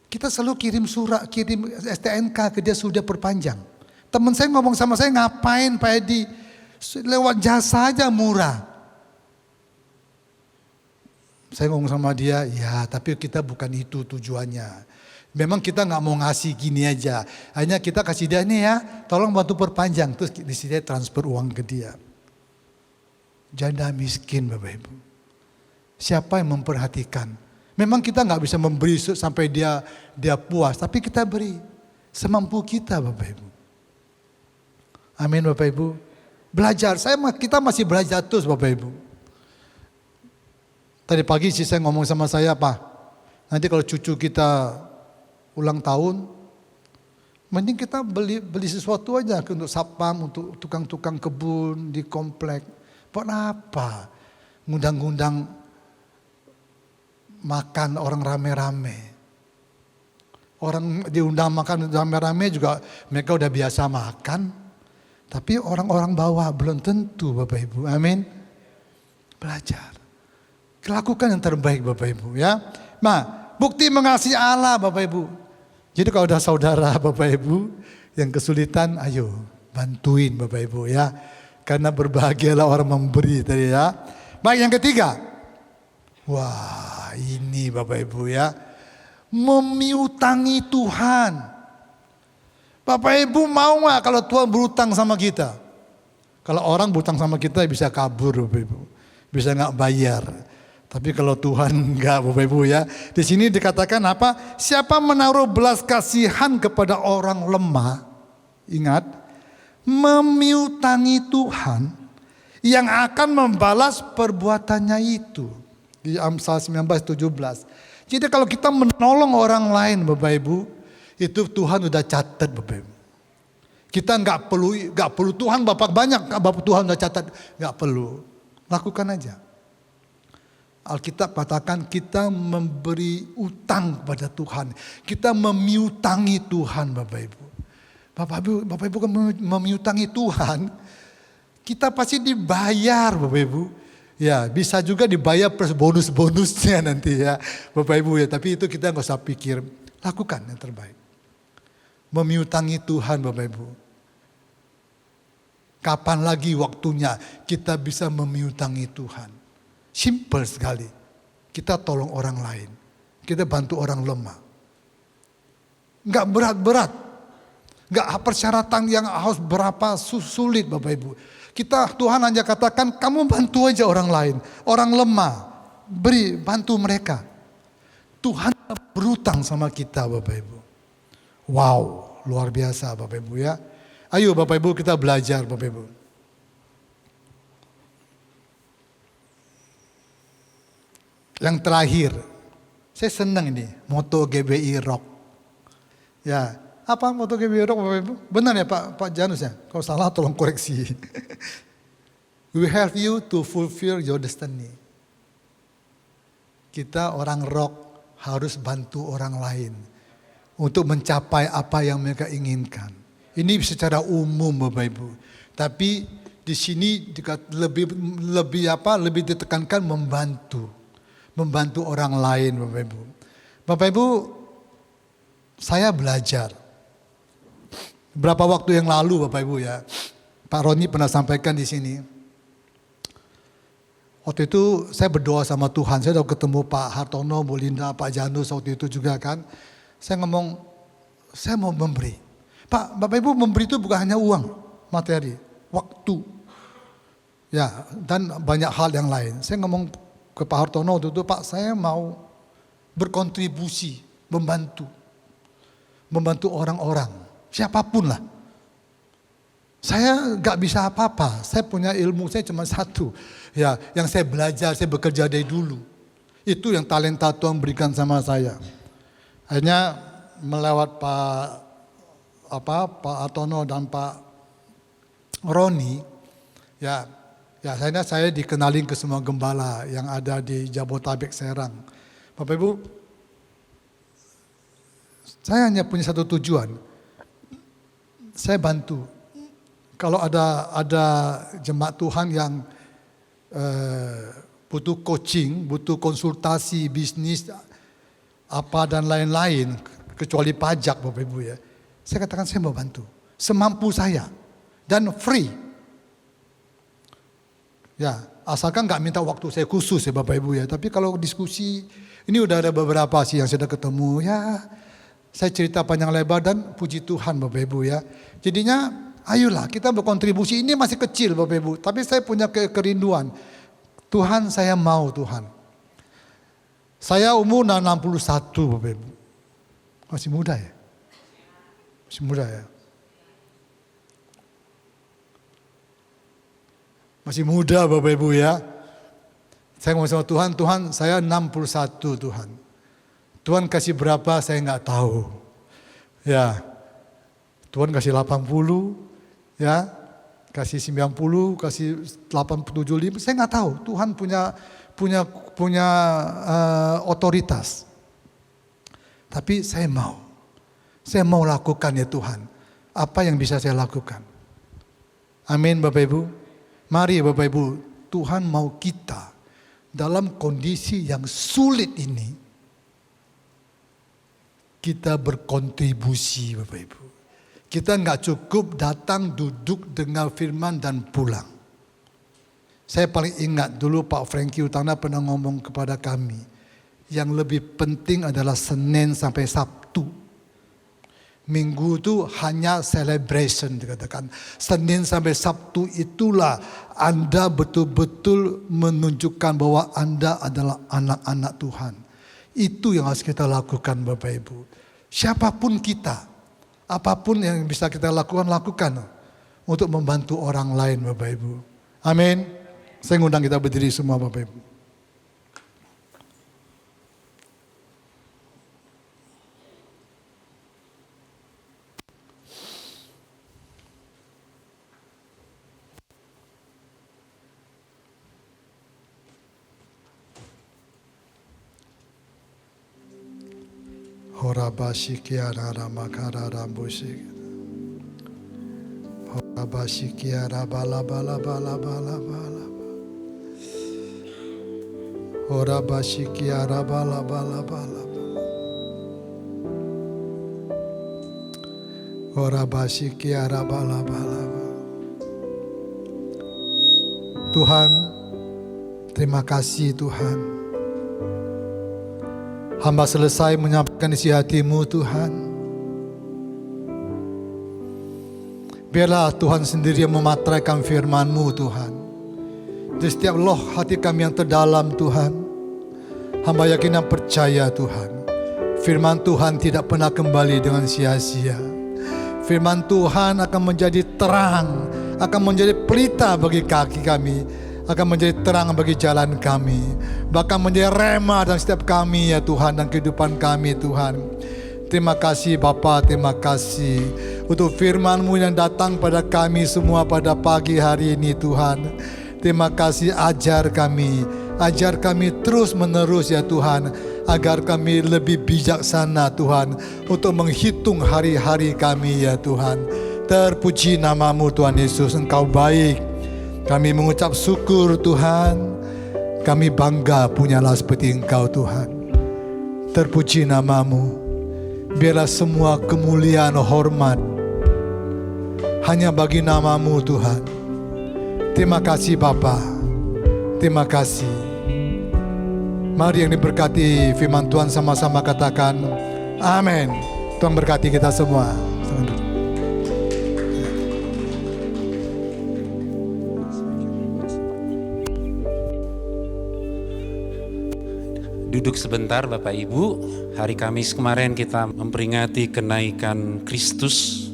Kita selalu kirim surat, kirim STNK ke dia sudah perpanjang. Teman saya ngomong sama saya, ngapain Pak Edi? Lewat jasa aja murah. Saya ngomong sama dia, ya tapi kita bukan itu tujuannya. Memang kita nggak mau ngasih gini aja. Hanya kita kasih dia nih ya, tolong bantu perpanjang. Terus di sini transfer uang ke dia. Janda miskin Bapak Ibu. Siapa yang memperhatikan? Memang kita nggak bisa memberi sampai dia puas. Tapi kita beri semampu kita Bapak Ibu. Amin Bapak Ibu. Belajar, kita masih belajar terus Bapak Ibu. Tadi pagi sih saya ngomong sama saya, Pak. Nanti kalau cucu kita ulang tahun, mending kita beli sesuatu aja untuk sapam, untuk tukang-tukang kebun di komplek. Buat apa? Ngundang-ngundang makan orang rame-rame. Orang diundang makan rame-rame juga mereka udah biasa makan. Tapi orang-orang bawah belum tentu Bapak Ibu. Amin. Belajar. Lakukan yang terbaik Bapak Ibu ya. Nah, bukti mengasihi Allah Bapak Ibu. Jadi kalau ada saudara Bapak Ibu yang kesulitan, ayo bantuin Bapak Ibu ya. Karena berbahagialah orang memberi tadi ya. Baik, yang ketiga. Wah, ini Bapak Ibu ya. Memiutangi Tuhan. Bapak Ibu mau gak kalau Tuhan berutang sama kita? Kalau orang berutang sama kita bisa kabur Bapak Ibu. Bisa gak bayar. Tapi kalau Tuhan enggak Bapak Ibu ya. Di sini dikatakan apa? Siapa menaruh belas kasihan kepada orang lemah. Ingat. Memiutangi Tuhan. Yang akan membalas perbuatannya itu. Di Amsal 19:17. Jadi kalau kita menolong orang lain Bapak Ibu. Itu Tuhan udah catat Bapak Ibu. Kita nggak perlu Tuhan Bapak banyak, Bapak Tuhan udah catat, nggak perlu. Lakukan aja. Alkitab katakan kita memberi utang kepada Tuhan. Kita memiutangi Tuhan Bapak Ibu. Bapak Ibu kan memiutangi Tuhan. Kita pasti dibayar Bapak Ibu. Ya bisa juga dibayar plus bonus-bonusnya nanti ya Bapak Ibu ya. Tapi itu kita nggak usah pikir. Lakukan yang terbaik. Memiutangi Tuhan Bapak Ibu. Kapan lagi waktunya kita bisa memiutangi Tuhan? Simple sekali. Kita tolong orang lain. Kita bantu orang lemah. Enggak berat-berat. Enggak persyaratan yang harus berapa sulit Bapak Ibu. Tuhan hanya katakan kamu bantu aja orang lain. Orang lemah. Bantu mereka. Tuhan berutang sama kita Bapak Ibu. Wow, luar biasa Bapak Ibu ya. Ayo Bapak Ibu kita belajar Bapak Ibu. Yang terakhir, saya senang ini, moto GBI Rock. Ya, apa moto GBI Rock Bapak Ibu? Benar ya Pak Janus ya? Kalau salah tolong koreksi. We help you to fulfill your destiny. Kita orang rock harus bantu orang lain untuk mencapai apa yang mereka inginkan. Ini secara umum Bapak Ibu. Tapi di sini lebih ditekankan membantu orang lain Bapak Ibu. Bapak Ibu, saya belajar berapa waktu yang lalu Bapak Ibu ya. Pak Roni pernah sampaikan di sini. Waktu itu saya berdoa sama Tuhan. Saya udah ketemu Pak Hartono, Bu Linda, Pak Janus waktu itu juga kan. Saya ngomong, saya mau memberi. Pak, Bapak Ibu memberi itu bukan hanya uang, materi, waktu. Ya, dan banyak hal yang lain. Saya ngomong ke Pak Hartono waktu itu, Pak, saya mau berkontribusi, membantu orang-orang, siapapun lah. Saya gak bisa apa-apa, saya punya ilmu saya cuma satu. Ya, yang saya belajar, saya bekerja dari dulu. Itu yang talenta Tuhan berikan sama saya. Akhirnya melewat Pak Hartono dan Pak Roni, ya akhirnya saya dikenalin ke semua gembala yang ada di Jabodetabek Serang. Bapak Ibu, saya hanya punya satu tujuan. Saya bantu. Kalau ada jemaat Tuhan yang butuh coaching, butuh konsultasi bisnis apa dan lain-lain, kecuali pajak Bapak Ibu ya. Saya katakan saya mau bantu semampu saya dan free. Ya, asalkan nggak minta waktu saya khusus ya Bapak Ibu ya. Tapi kalau diskusi, ini udah ada beberapa sih yang sudah ketemu ya. Saya cerita panjang lebar dan puji Tuhan Bapak Ibu ya. Jadinya ayolah kita berkontribusi, ini masih kecil Bapak Ibu. Tapi saya punya kerinduan. Tuhan saya mau Tuhan. Saya umur 61 Bapak Ibu. Masih muda ya? Masih muda ya? Masih muda Bapak Ibu ya. Saya ngomong sama Tuhan, Tuhan saya 61 Tuhan. Tuhan kasih berapa saya nggak tahu. Ya, Tuhan kasih 80, ya, kasih 90, kasih 875, saya nggak tahu. Tuhan punya otoritas. Tapi saya mau lakukan ya Tuhan. Apa yang bisa saya lakukan? Amin Bapak Ibu. Mari Bapak Ibu, Tuhan mau kita dalam kondisi yang sulit ini, kita berkontribusi Bapak Ibu. Kita nggak cukup datang duduk dengar firman dan pulang. Saya paling ingat dulu Pak Franky Utana pernah ngomong kepada kami, yang lebih penting adalah Senin sampai Sabtu. Minggu itu hanya celebration dikatakan. Senin sampai Sabtu itulah Anda betul-betul menunjukkan bahwa Anda adalah anak-anak Tuhan. Itu yang harus kita lakukan Bapak Ibu. Siapapun kita, apapun yang bisa kita lakukan untuk membantu orang lain Bapak Ibu. Amin. Saya ngundang kita berdiri semua Bapak Ibu. Horabashikiara ramakara rambushik. Horabashikiara bala bala bala bala bala. Horabashikiara bala bala bala. Horabashikiara bala bala. Tuhan, terima kasih Tuhan. Hamba selesai menyampaikan isi hati-Mu Tuhan. Biarlah Tuhan sendiri yang memateraikan firman-Mu Tuhan. Di setiap loh hati kami yang terdalam Tuhan. Hamba yakin dan percaya Tuhan. Firman Tuhan tidak pernah kembali dengan sia-sia. Firman Tuhan akan menjadi terang. Akan menjadi pelita bagi kaki kami. Akan menjadi terang bagi jalan kami. Bahkan menjadi rema dalam setiap kami ya Tuhan, dan kehidupan kami Tuhan. Terima kasih Bapa, terima kasih untuk firman-Mu yang datang pada kami semua pada pagi hari ini Tuhan. Terima kasih, ajar kami terus menerus ya Tuhan, agar kami lebih bijaksana Tuhan untuk menghitung hari-hari kami ya Tuhan. Terpuji nama-Mu Tuhan Yesus, Engkau baik. Kami mengucap syukur Tuhan. Kami bangga punyalah seperti Engkau Tuhan. Terpuji nama-Mu. Biarlah semua kemuliaan, hormat hanya bagi nama-Mu Tuhan. Terima kasih Bapa. Terima kasih. Mari yang diberkati firman Tuhan sama-sama katakan amin. Tuhan berkati kita semua. Duduk sebentar Bapak Ibu. Hari Kamis kemarin kita memperingati kenaikan Kristus.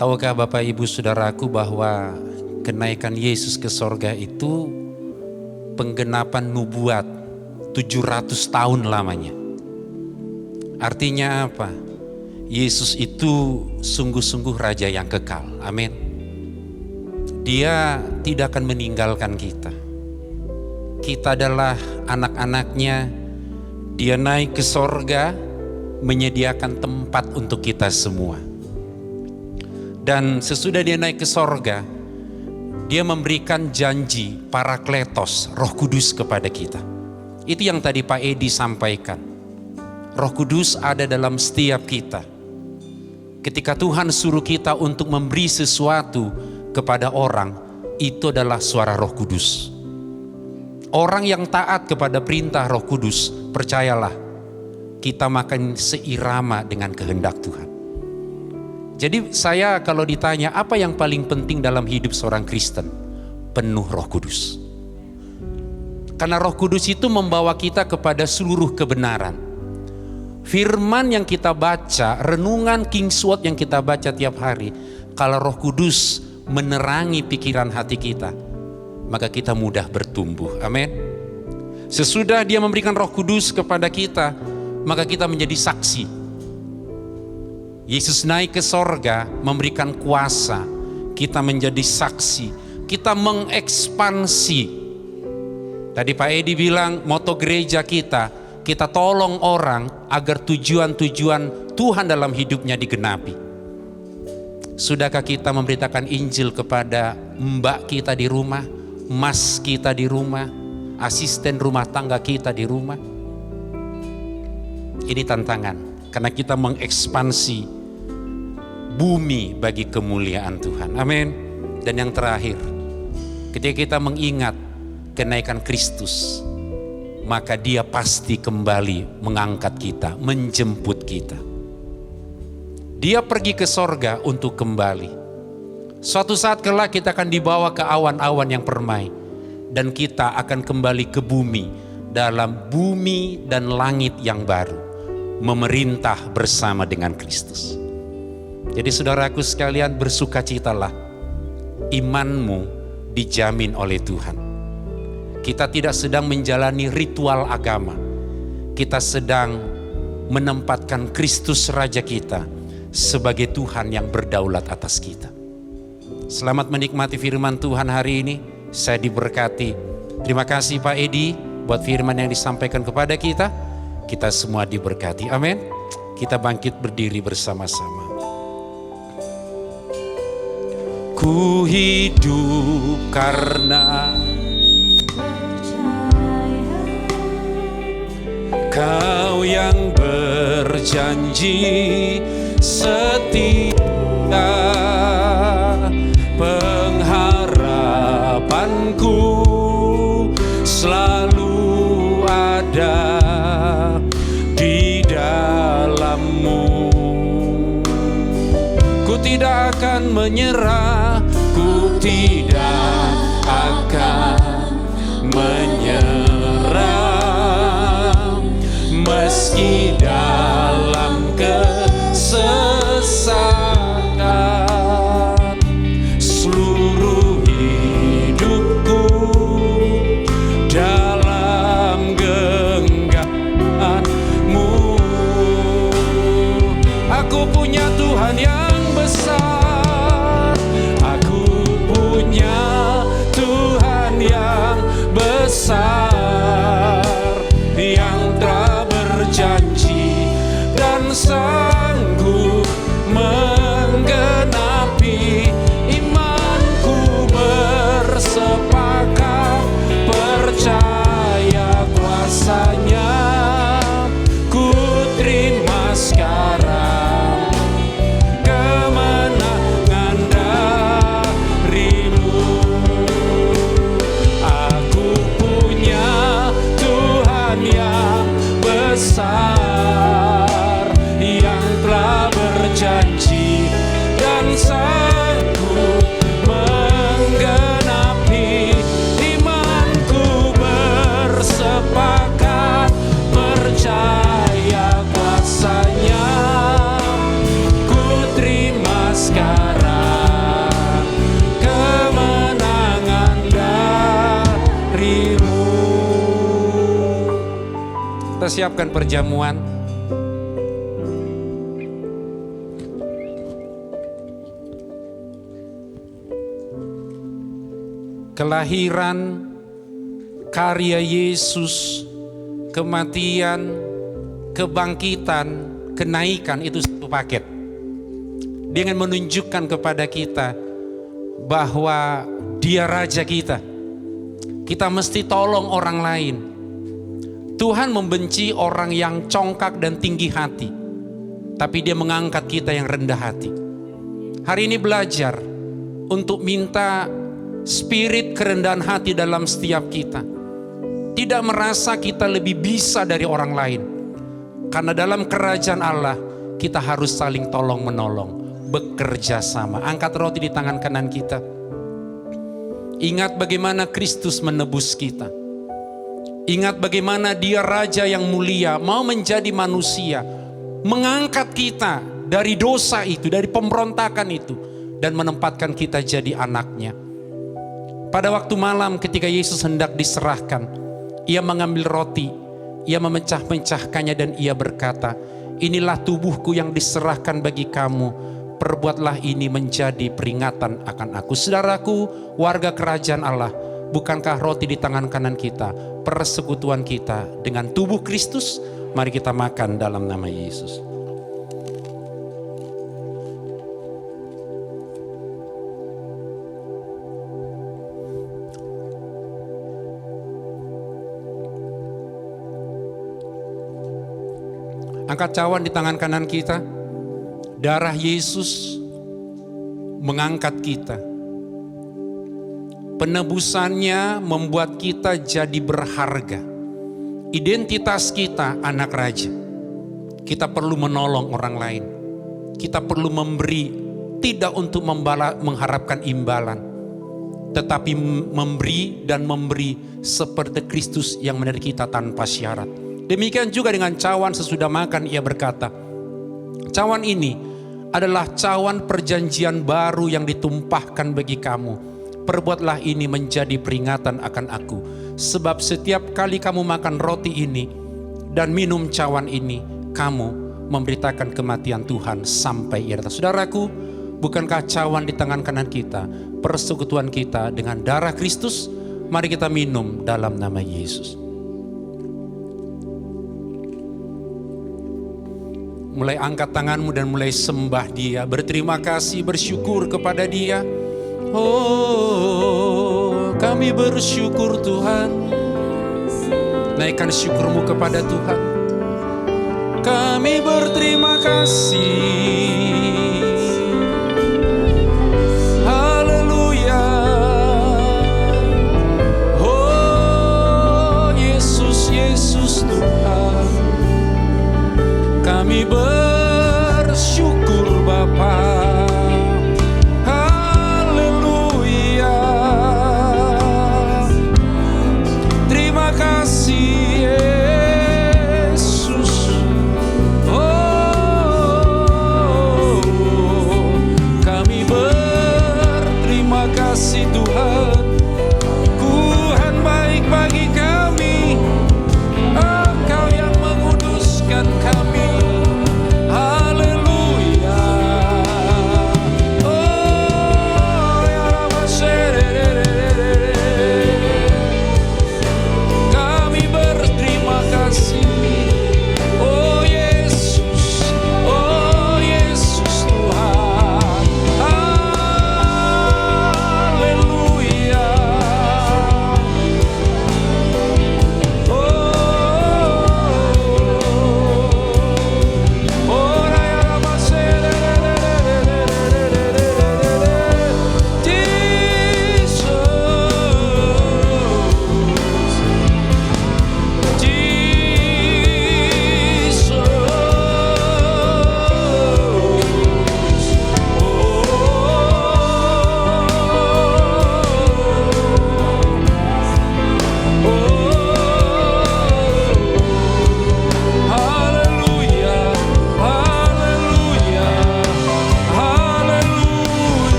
Tahukah Bapak Ibu Saudaraku bahwa kenaikan Yesus ke sorga itu penggenapan nubuat 700 tahun lamanya. Artinya apa? Yesus itu sungguh-sungguh Raja yang kekal. Amin. Dia tidak akan meninggalkan kita. Kita adalah anak-anaknya. Dia naik ke sorga, menyediakan tempat untuk kita semua. Dan sesudah dia naik ke sorga, dia memberikan janji Parakletos, Roh Kudus kepada kita. Itu yang tadi Pak Edi sampaikan. Roh Kudus ada dalam setiap kita. Ketika Tuhan suruh kita untuk memberi sesuatu kepada orang, itu adalah suara Roh Kudus. Orang yang taat kepada perintah Roh Kudus, percayalah, kita makin seirama dengan kehendak Tuhan. Jadi saya kalau ditanya apa yang paling penting dalam hidup seorang Kristen, penuh Roh Kudus. Karena Roh Kudus itu membawa kita kepada seluruh kebenaran. Firman yang kita baca, renungan King's Word yang kita baca tiap hari, kalau Roh Kudus menerangi pikiran hati kita, maka kita mudah bertumbuh. Amin. Sesudah dia memberikan Roh Kudus kepada kita, maka kita menjadi saksi. Yesus naik ke sorga, memberikan kuasa, kita menjadi saksi, kita mengekspansi. Tadi Pak Edi bilang moto gereja kita tolong orang agar tujuan-tujuan Tuhan dalam hidupnya digenapi. Sudahkah kita memberitakan Injil kepada mbak kita di rumah, mas kita di rumah, asisten rumah tangga kita di rumah? Ini tantangan, karena kita mengekspansi bumi bagi kemuliaan Tuhan. Amin. Dan yang terakhir, ketika kita mengingat kenaikan Kristus, maka dia pasti kembali mengangkat kita, menjemput kita. Dia pergi ke sorga untuk kembali. Suatu saat kelak kita akan dibawa ke awan-awan yang permai, dan kita akan kembali ke bumi, dalam bumi dan langit yang baru, memerintah bersama dengan Kristus. Jadi saudaraku sekalian, bersukacitalah, imanmu dijamin oleh Tuhan. Kita tidak sedang menjalani ritual agama, kita sedang menempatkan Kristus Raja kita sebagai Tuhan yang berdaulat atas kita. Selamat menikmati firman Tuhan hari ini. Saya diberkati. Terima kasih Pak Edi buat firman yang disampaikan kepada kita. Kita semua diberkati. Amin. Kita bangkit berdiri bersama-sama. Ku hidup karena Kau yang berjanji setia, pengharapanku selalu ada di dalam-Mu. Ku tidak akan menyerah, ku tidak akan menyerah, meski dalam kesesakan. Seluruh hidupku dalam genggaman-Mu. Aku punya Tuhan yang besar, aku punya Tuhan yang besar, yang telah berjanji dan sanggup menggenapi kita siapkan perjamuan. Kelahiran, karya Yesus, kematian, kebangkitan, kenaikan itu satu paket. Dia ingin menunjukkan kepada kita bahwa Dia Raja kita. Kita mesti tolong orang lain. Tuhan membenci orang yang congkak dan tinggi hati, tapi Dia mengangkat kita yang rendah hati. Hari ini belajar untuk minta spirit kerendahan hati dalam setiap kita. Tidak merasa kita lebih bisa dari orang lain. Karena dalam kerajaan Allah kita harus saling tolong menolong, bekerja sama. Angkat roti di tangan kanan kita. Ingat bagaimana Kristus menebus kita. Ingat bagaimana Dia Raja yang mulia mau menjadi manusia, mengangkat kita dari dosa itu, dari pemberontakan itu, dan menempatkan kita jadi anaknya. Pada waktu malam ketika Yesus hendak diserahkan, Ia mengambil roti, Ia memecah-mecahkannya dan Ia berkata, inilah tubuhku yang diserahkan bagi kamu, perbuatlah ini menjadi peringatan akan aku. Saudaraku, warga kerajaan Allah, bukankah roti di tangan kanan kita persekutuan kita dengan tubuh Kristus? Mari kita makan dalam nama Yesus. Angkat cawan di tangan kanan kita. Darah Yesus mengangkat kita. Penebusannya membuat kita jadi berharga. Identitas kita anak raja. Kita perlu menolong orang lain. Kita perlu memberi, tidak untuk mengharapkan imbalan, tetapi memberi dan memberi seperti Kristus yang menerima kita tanpa syarat. Demikian juga dengan cawan sesudah makan, Ia berkata, cawan ini adalah cawan perjanjian baru yang ditumpahkan bagi kamu. Perbuatlah ini menjadi peringatan akan aku. Sebab setiap kali kamu makan roti ini dan minum cawan ini, kamu memberitakan kematian Tuhan sampai Ia datang. Saudaraku, bukankah cawan di tangan kanan kita persekutuan kita dengan darah Kristus? Mari kita minum dalam nama Yesus. Mulai angkat tanganmu dan mulai sembah Dia. Berterima kasih, bersyukur kepada Dia. Oh, kami bersyukur Tuhan. Naikkan syukurmu kepada Tuhan. Kami berterima kasih. Haleluya. Oh, Yesus, Yesus Tuhan. Kami bersyukur Bapa. Haleluya. Terima kasih Yesus. Oh, kami berterima kasih Tuhan. Tuhan baik bagi kami. Engkau yang menguduskan kami. Haleluya.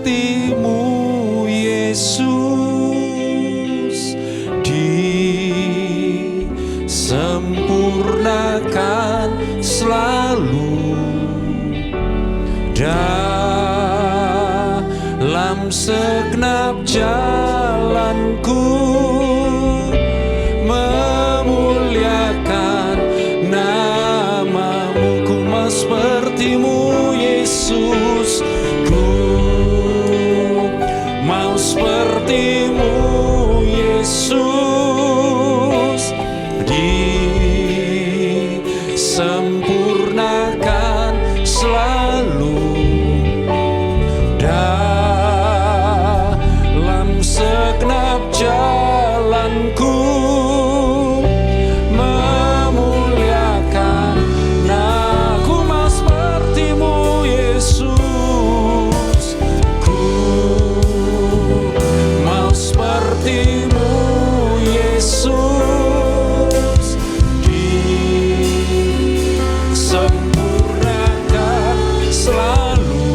seperti-Mu Yesus, disempurnakan selalu dalam segenap jalanku, memuliakan nama-Mu. Ku mau seperti-Mu Yesus, ku mau seperti-Mu Yesus, disempurnakan selalu dalam segenap jalanku, memuliakan aku. Mau seperti-Mu Yesus, ku mau seperti-Mu Yesus, disempurnakan selalu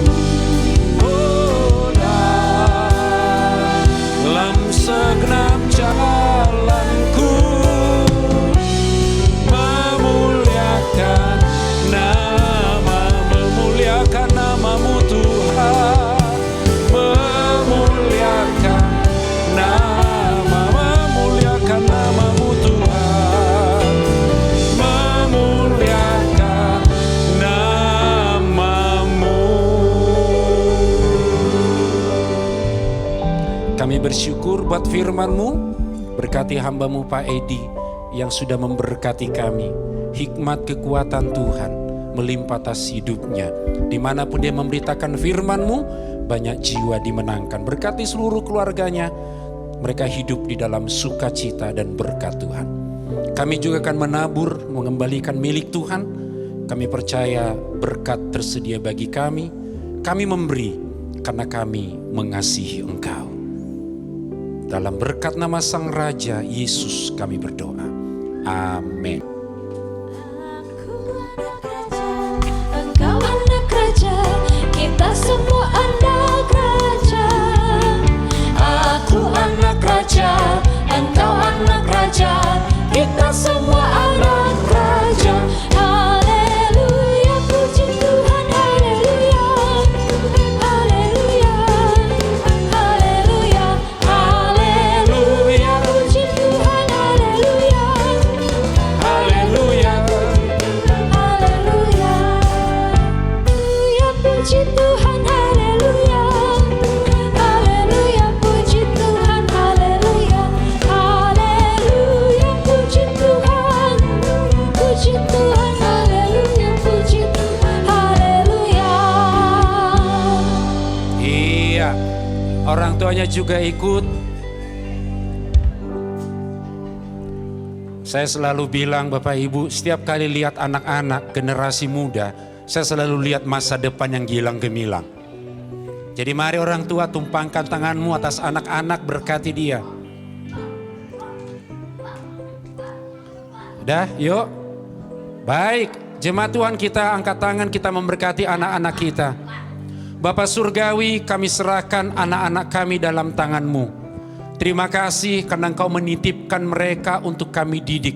dalam segenap jalanku, memuliakan nama-Mu Tuhan, memuliakan nama-Mu Tuhan, memuliakan nama-Mu. Kami bersyukur buat firman-Mu. Berkati hamba-Mu Pak Edi yang sudah memberkati kami. Hikmat kekuatan Tuhan melimpah atas hidupnya. Dimanapun dia memberitakan firman-Mu, banyak jiwa dimenangkan. Berkati seluruh keluarganya. Mereka hidup di dalam sukacita dan berkat Tuhan. Kami juga akan menabur, mengembalikan milik Tuhan. Kami percaya berkat tersedia bagi kami. Kami memberi karena kami mengasihi Engkau. Dalam berkat nama Sang Raja Yesus kami berdoa. Amin. Engkau anak raja, kita semua anak raja. Aku anak raja, engkau anak raja, kita semua anak raja. Haleluya, puji Tuhan, haleluya, haleluya, haleluya, haleluya, puji Tuhan, haleluya, Haleluya. haleluya, haleluya, puji Tuhan, haleluya, haleluya, puji Tuhan, haleluya, haleluya, puji Tuhan, haleluya, puji Tuhan, haleluya. Iya, orang tuanya juga ikut. Saya selalu bilang Bapak Ibu, setiap kali lihat anak-anak generasi muda, saya selalu lihat masa depan yang gilang gemilang. Jadi mari orang tua tumpangkan tanganmu atas anak-anak, berkati dia. Udah, yuk. Baik, jemaat Tuhan, kita angkat tangan, kita memberkati anak-anak kita. Bapa Surgawi, kami serahkan anak-anak kami dalam tangan-Mu. Terima kasih karena Engkau menitipkan mereka untuk kami didik,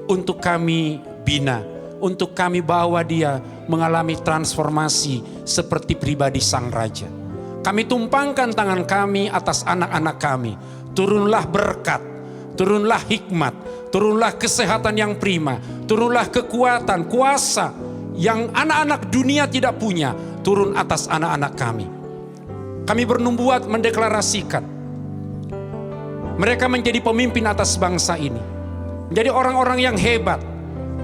untuk kami bina, untuk kami bawa dia mengalami transformasi seperti pribadi Sang Raja. Kami tumpangkan tangan kami atas anak-anak kami. Turunlah berkat, turunlah hikmat, turunlah kesehatan yang prima, turunlah kekuatan, kuasa yang anak-anak dunia tidak punya, turun atas anak-anak kami. Kami bernubuat mendeklarasikan mereka menjadi pemimpin atas bangsa ini, menjadi orang-orang yang hebat,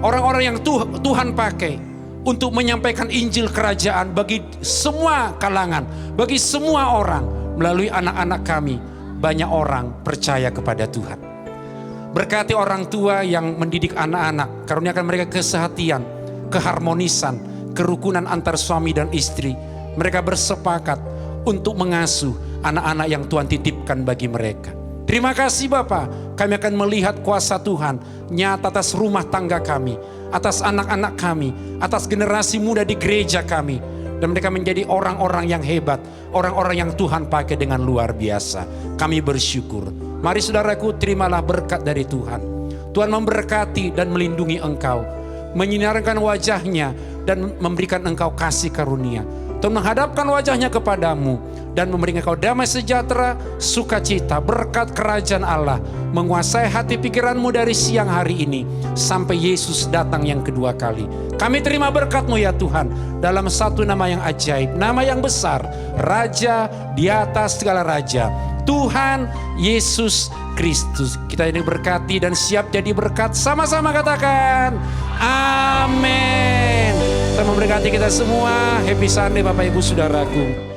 orang-orang yang Tuhan pakai untuk menyampaikan Injil Kerajaan bagi semua kalangan, bagi semua orang. Melalui anak-anak kami, banyak orang percaya kepada Tuhan. Berkati orang tua yang mendidik anak-anak, karuniakan mereka kesehatan, keharmonisan, kerukunan antar suami dan istri. Mereka bersepakat untuk mengasuh anak-anak yang Tuhan titipkan bagi mereka. Terima kasih Bapak, kami akan melihat kuasa Tuhan nyata atas rumah tangga kami, atas anak-anak kami, atas generasi muda di gereja kami. Dan mereka menjadi orang-orang yang hebat, orang-orang yang Tuhan pakai dengan luar biasa. Kami bersyukur. Mari saudaraku, terimalah berkat dari Tuhan. Tuhan memberkati dan melindungi engkau, menyinarkan wajahnya dan memberikan engkau kasih karunia. Tuhan menghadapkan wajahnya kepadamu dan memberikan engkau damai sejahtera, sukacita, berkat kerajaan Allah menguasai hati pikiranmu dari siang hari ini sampai Yesus datang yang kedua kali. Kami terima berkat-Mu ya Tuhan, dalam satu nama yang ajaib, nama yang besar, Raja di atas segala raja, Tuhan Yesus Kristus. Kita ini berkati dan siap jadi berkat. Sama-sama katakan amin. Tuhan memberkati kita semua. Happy Sunday Bapak Ibu Saudaraku.